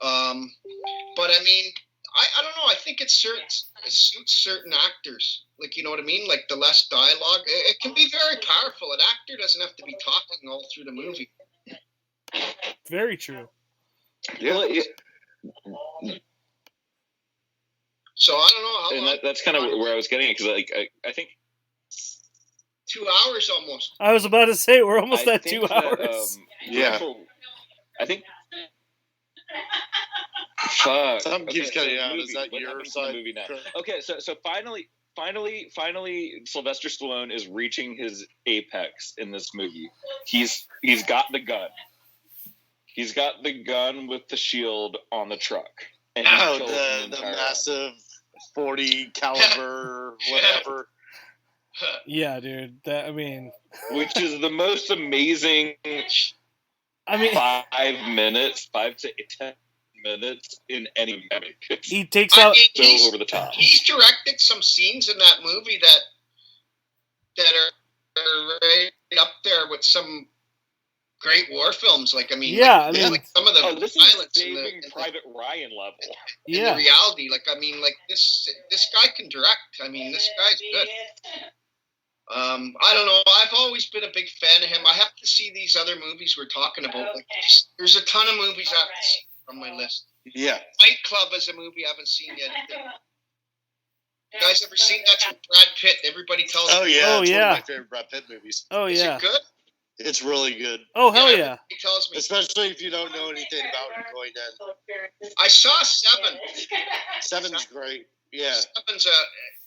But I mean, I don't know. I think it suits certain actors. Like, you know what I mean? Like the less dialogue, it can be very powerful. An actor doesn't have to be talking all through the movie. Very true. Yeah. Well, So I don't know how long. That's kind of where I was getting, because like I think 2 hours almost. I was about to say we're almost at 2 hours. I think. Fuck. Something keeps cutting out. Movie. Is that What your happens in the side? movie now? Okay, so finally, Sylvester Stallone is reaching his apex in this movie. He's got the gun. He's got the gun with the shield on the truck. And the massive 40 caliber, whatever. Yeah, dude. Which is the most amazing. 5 to 10 minutes in any movie. He takes out so over the top. He's directed some scenes in that movie that are right up there with some great war films. Like, I mean, like some of the this is Saving Private Ryan level. In the reality, like, I mean, like this guy can direct. I mean, this guy's good. I don't know. I've always been a big fan of him. I have to see these other movies we're talking about. Like, there's a ton of movies I have to see. On my list. Yeah. Fight Club is a movie I haven't seen yet either. You guys ever seen that's with Brad Pitt? Everybody tells Oh me. yeah, Oh, it's one yeah. of my favorite Brad Pitt movies. Oh Is yeah. it good? It's really good, Oh hell yeah. He tells me. especially if you don't know anything about it going in. I saw Seven. Seven's great. Yeah,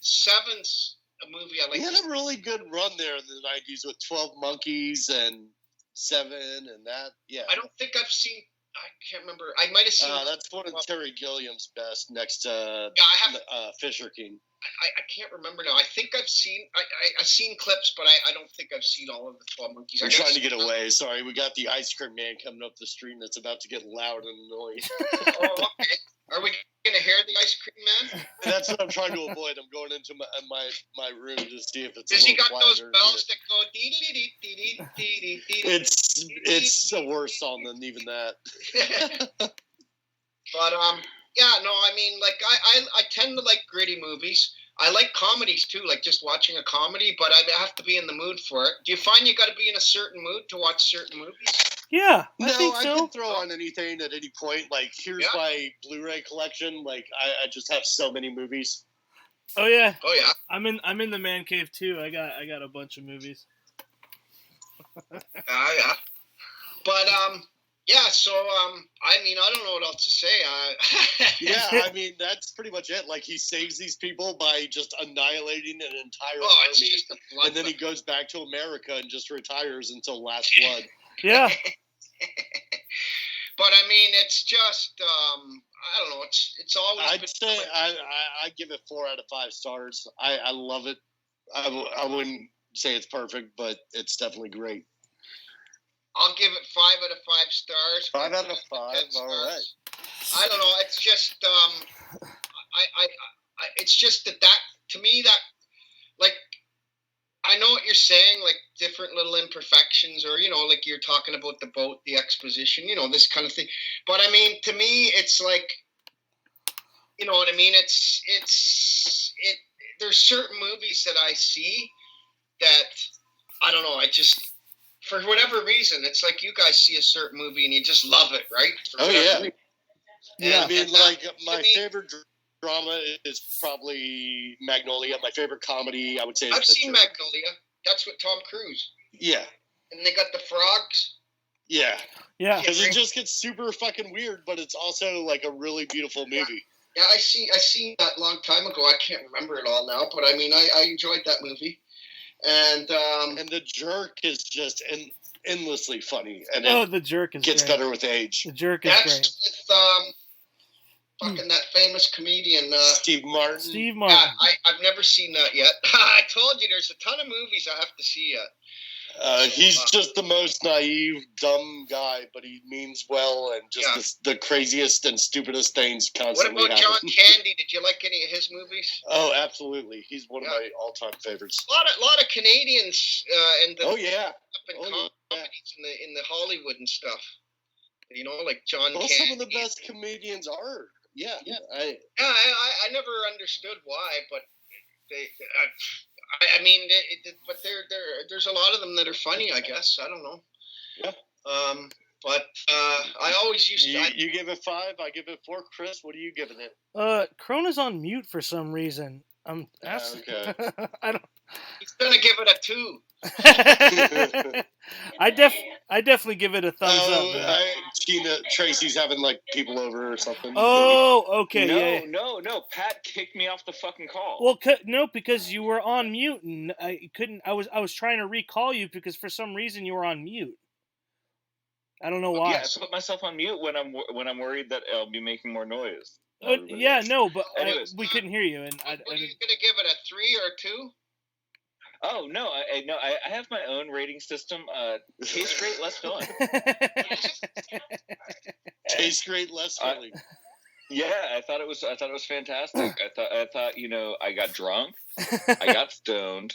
Seven's a movie I like. he had a really good run there in the '90s with 12 Monkeys and Seven and that. Yeah, I don't think I've seen. I can't remember. I might have seen. that's one of Terry Gilliam's best next to I have. Fisher King. I can't remember now. I think I've seen. I've seen clips, but I don't think I've seen all of the 12 Monkeys. I'm trying to get away. Sorry, we got the ice cream man coming up the street that's about to get loud and annoying. Oh, okay. Are we gonna hear the ice cream man? That's what I'm trying to avoid. I'm going into my room to see if it's. Does he got those quieter bells that go dee dee dee dee dee dee dee? It's a worse song than even that. But yeah, no, I mean, like I tend to like gritty movies. I like comedies too, like just watching a comedy, but I have to be in the mood for it. Do you find you got to be in a certain mood to watch certain movies? Yeah, I No, think I so. can throw on anything at any point. Like, here's my Blu-ray collection. Like, I just have so many movies. Oh yeah. Oh yeah. I'm in the man cave too. I got a bunch of movies. Yeah. But yeah. So I mean, I don't know what else to say. Yeah, I mean, that's pretty much it. Like, he saves these people by just annihilating an entire it's army. just a blood. And then he goes back to America and just retires until Last Blood. Yeah. But I mean, it's just I don't know. It's always. I'd say I give it 4 out of 5 stars. I love it. I wouldn't say it's perfect, but it's definitely great. I'll give it 5 out of 5 stars. 5 out of 5. 10 All right. I don't know. It's just I it's just that to me that like I know what you're saying, like different little imperfections, or like you're talking about the boat, the exposition, this kind of thing. But I mean, to me, it's like, you know what I mean? There's certain movies that I see that I don't know. I just for whatever reason, it's like you guys see a certain movie and you just love it, right? Oh yeah. Reason. Yeah, I mean, And like that, my to me, favorite drama is probably Magnolia. My favorite comedy, I would say, is I've The seen Jerk. Magnolia. That's with Tom Cruise, Yeah, and they got the frogs. yeah, Yeah. because it just gets super fucking weird, but it's also like a really beautiful movie. Yeah, I seen that long time ago. I can't remember it all now, but I mean, I enjoyed that movie, and And The Jerk is just endlessly funny, and Oh, it the jerk is gets great. better with age. The jerk is that's great. with fucking that famous comedian. Steve Martin. Steve Martin. Yeah, I've never seen that yet. I told you there's a ton of movies I have to see yet. He's just the most naive, dumb guy, but he means well and just the craziest and stupidest things What constantly about happen. John Candy? Did you like any of his movies? Oh, absolutely. He's one of my all-time favorites. A lot of Canadians in the Oh, yeah. up in Oh, comedies in the Hollywood and stuff. Like John Well, Candy. some of the best comedians are. Yeah. I never understood why, but but there's a lot of them that are funny. I guess I don't know. Yeah. But I always used to. You give it 5. I give it 4. Chris, what are you giving it? Krona's on mute for some reason. I'm asking. Okay. I don't. He's gonna give it a 2. I definitely give it a thumbs up. Man. Tracy's having like people over or something. Oh, okay. yeah. No. Pat kicked me off the fucking call. Well, no, because you were on mute, and I couldn't. I was trying to recall you because for some reason you were on mute. I don't know why. Yeah, I put myself on mute when I'm worried that I'll be making more noise. Yeah, no, but Anyways. we couldn't hear you, and What are you gonna give it, a 3 or a 2? Oh no, I have my own rating system. Tastes great, less filling. Tastes great, less filling. Yeah, I thought it was fantastic. I thought I got drunk, I got stoned,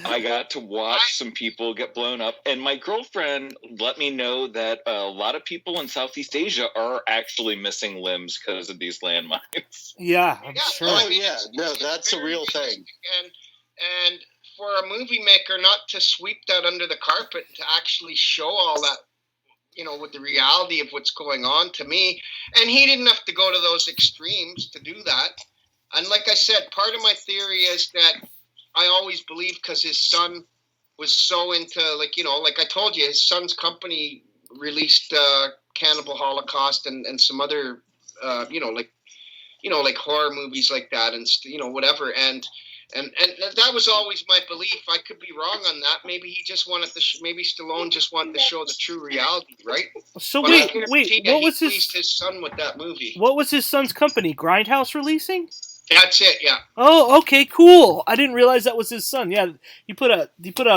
I got to watch some people get blown up, and my girlfriend let me know that a lot of people in Southeast Asia are actually missing limbs because of these landmines. Yeah, I'm sure. Oh yeah, no, that's a real thing. And for a movie maker not to sweep that under the carpet, to actually show all that, with the reality of what's going on, to me, and he didn't have to go to those extremes to do that. And like I said, part of my theory is that I always believed because his son was so into, like, like I told you, his son's company released Cannibal Holocaust and some other, like horror movies like that and, whatever. And that was always my belief. I could be wrong on that. Maybe he just wanted to, maybe Stallone just wanted to show the true reality, right? So But I guarantee what he was pleased his son with that movie. What was his son's company? Grindhouse Releasing? That's it, yeah. Oh, okay, cool. I didn't realize that was his son. Yeah, he put out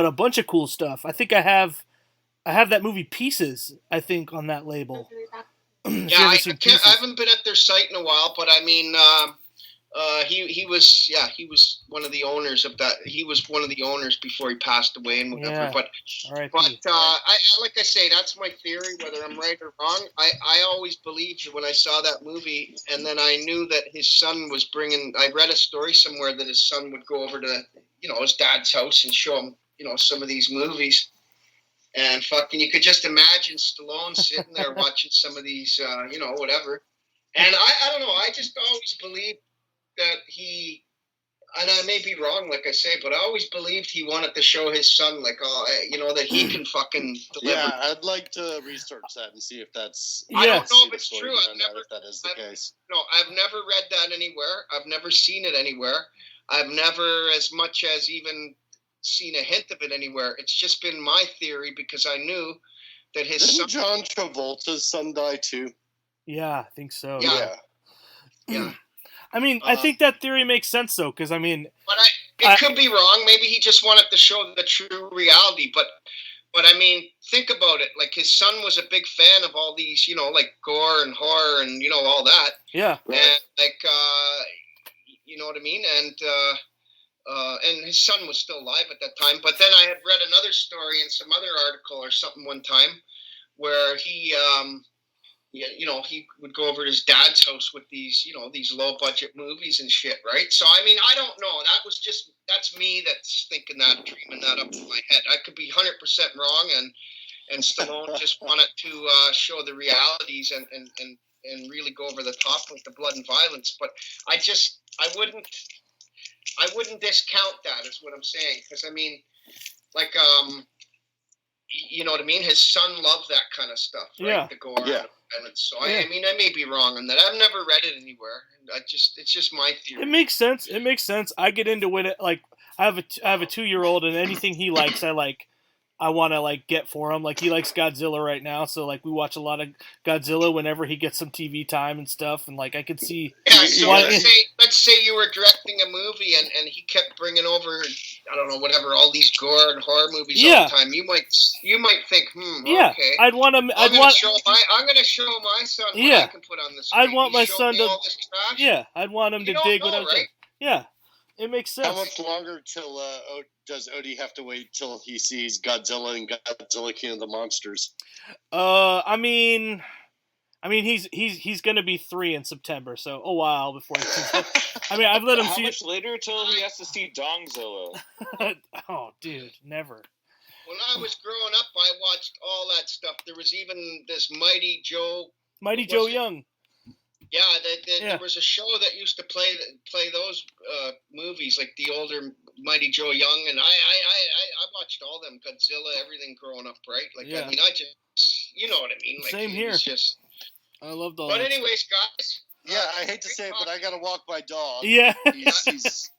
a bunch of cool stuff. I think I have that movie Pieces, I think, on that label. Yeah, I haven't been at their site in a while, but I mean, he was one of the owners of that. He was one of the owners before he passed away and whatever. Yeah. But I like I say, that's my theory. Whether I'm right or wrong, I always believed when I saw that movie, and then I knew that his son was bringing. I read a story somewhere that his son would go over to his dad's house and show him some of these movies. And fucking, you could just imagine Stallone sitting there watching some of these, whatever. And I don't know. I just always believed that he, and I may be wrong, like I say, but I always believed he wanted to show his son, like, that he can fucking deliver. Yeah, I'd like to research that and see if that's. I don't know if it's true. If that is the case. No, I've never read that anywhere. I've never seen it anywhere. I've never, as much as even seen a hint of it anywhere. It's just been my theory because I knew that his Didn't John Travolta's son die too? Yeah, I think so. Yeah. I mean, I think that theory makes sense though, because I mean, but it could be wrong. Maybe he just wanted to show the true reality. But I mean, think about it. Like his son was a big fan of all these, like gore and horror and all that. Yeah. And like, you know what I mean? And his son was still alive at that time. But then I had read another story in some other article or something one time where he, he would go over to his dad's house with these, these low budget movies and shit, right? So, I mean, I don't know. That's me that's thinking that, dreaming that up in my head. I could be 100% wrong, and Stallone just wanted to show the realities and really go over the top with the blood and violence. But I wouldn't discount that, is what I'm saying. Because, I mean, like, you know what I mean? His son loved that kind of stuff, right? Yeah. The gore and the violence. So, I mean, I may be wrong on that. I've never read it anywhere. It's just my theory. It makes sense. I get into it. Like, I have a 2-year-old, and anything he likes, I want to, like, get for him. Like, he likes Godzilla right now, so, like, we watch a lot of Godzilla whenever he gets some TV time and stuff, and, like, I could see... Yeah, so let's say you were directing a movie, and he kept bringing over, I don't know, whatever, all these gore and horror movies all the time. You might think, okay. I'd want him... I'm going to show my son what I can put on the screen. I'd want my son to... all this trash? Yeah, I'd want him to dig what I'm saying. Yeah, it makes sense. How much longer till does Odie have to wait till he sees Godzilla and Godzilla King of the Monsters? I mean, he's gonna be 3 in September, so a while before he sees it. I mean, I've let him see. How much later till he has to see Dongzilla? Oh, dude, never. When I was growing up, I watched all that stuff. There was even this Mighty Joe Young. Yeah, there was a show that used to play those movies, like the older Mighty Joe Young, and I watched all them, Godzilla, everything growing up, right? Like, I mean, I just, you know what I mean? Like, Same here. I loved all that. But that anyways, guys. Yeah, I hate to say it, but I gotta walk my dog. Yeah. He's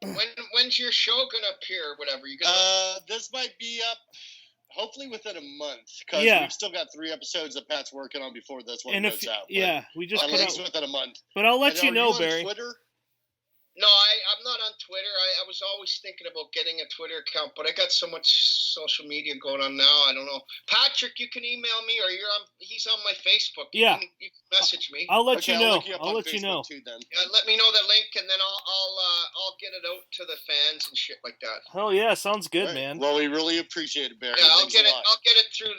When's your show gonna appear? Or whatever you gonna? This might be up. Hopefully within a month, because we've still got 3 episodes that Pat's working on before this one goes out. Yeah, we just at put least out within a month. But I'll let you know, on Barry. Twitter? No, I'm not on Twitter. I was always thinking about getting a Twitter account, but I got so much social media going on now. I don't know. Patrick, you can email me, or he's on my Facebook. You can message me. I'll let you know. I'll let you know. Too, then. Let me know the link, and then I'll get it out to the fans and shit like that. Hell yeah, sounds good, man. Well, we really appreciate it, Barry. Yeah, I'll get it through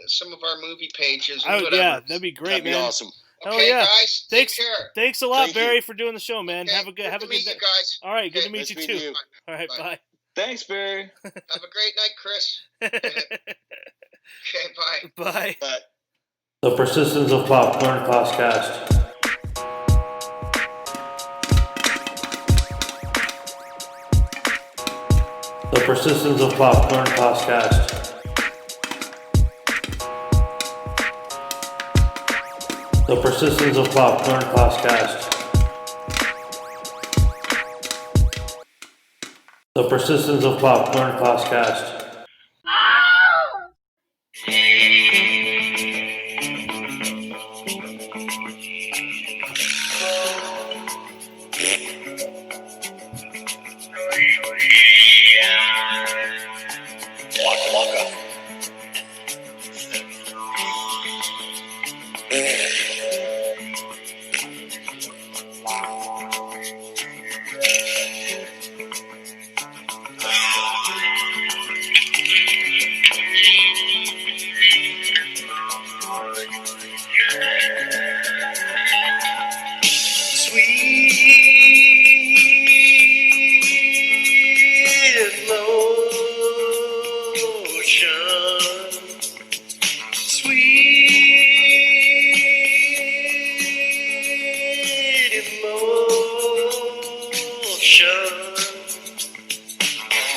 some of our movie pages. And whatever. Yeah, that'd be great, that'd be awesome. Okay, yeah. guys. Take care. Thanks a lot, Barry, for doing the show, man. Okay. Have a good day, you guys. All right, good to meet nice you meet too. you. All right, bye. Thanks, Barry. Have a great night, Chris. Okay, bye. Bye. Bye. The Persistence of Popcorn Podcast. The persistence of popcorn tosscast. The persistence of popcorn tosscast. The persistence of popcorn tosscast.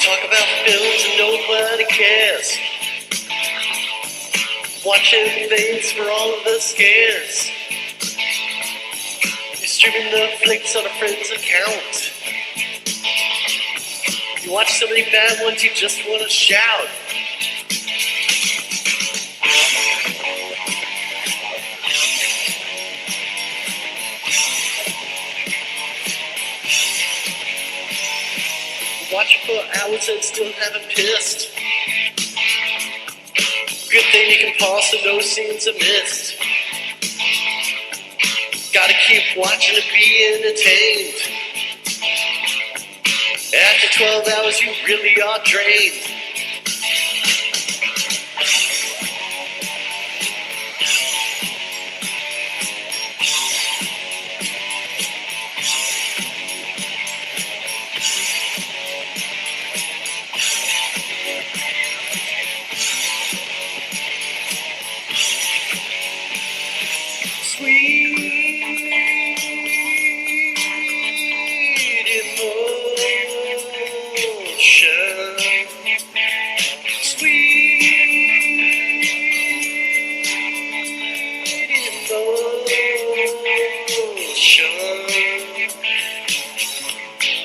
Talk about films and nobody cares. Watching things for all of the scares. You're streaming the flicks on a friend's account. You watch so many bad ones you just want to shout. Watch it for hours and still haven't pissed. Good thing you can pause so no scenes are missed. Gotta keep watching to be entertained. After 12 hours you really are drained.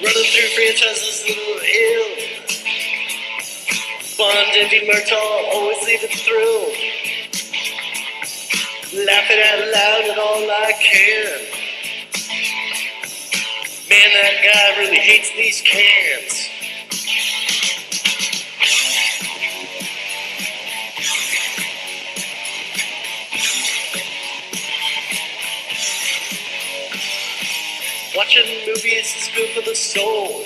Running through franchises a little ill. Bond, Envy, Murtaugh, always leave it thrilled. Laughing out loud at all I can. Man, that guy really hates these cans. Watching movies is good for the soul.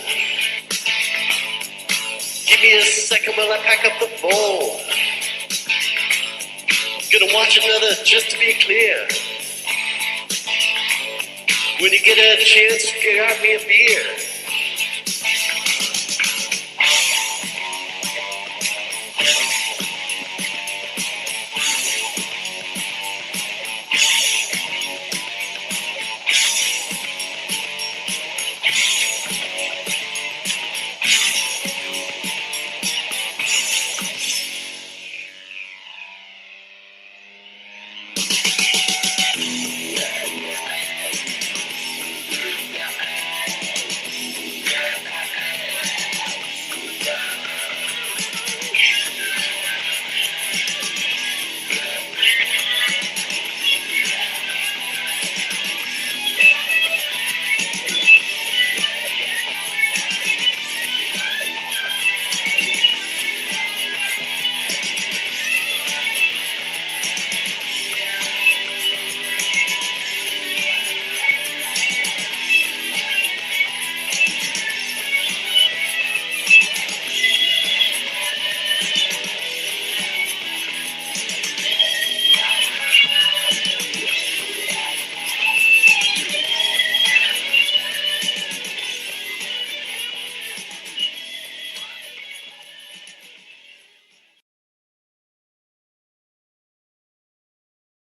Give me a second while I pack up the bowl. Gonna watch another just to be clear. When you get a chance, grab me a beer.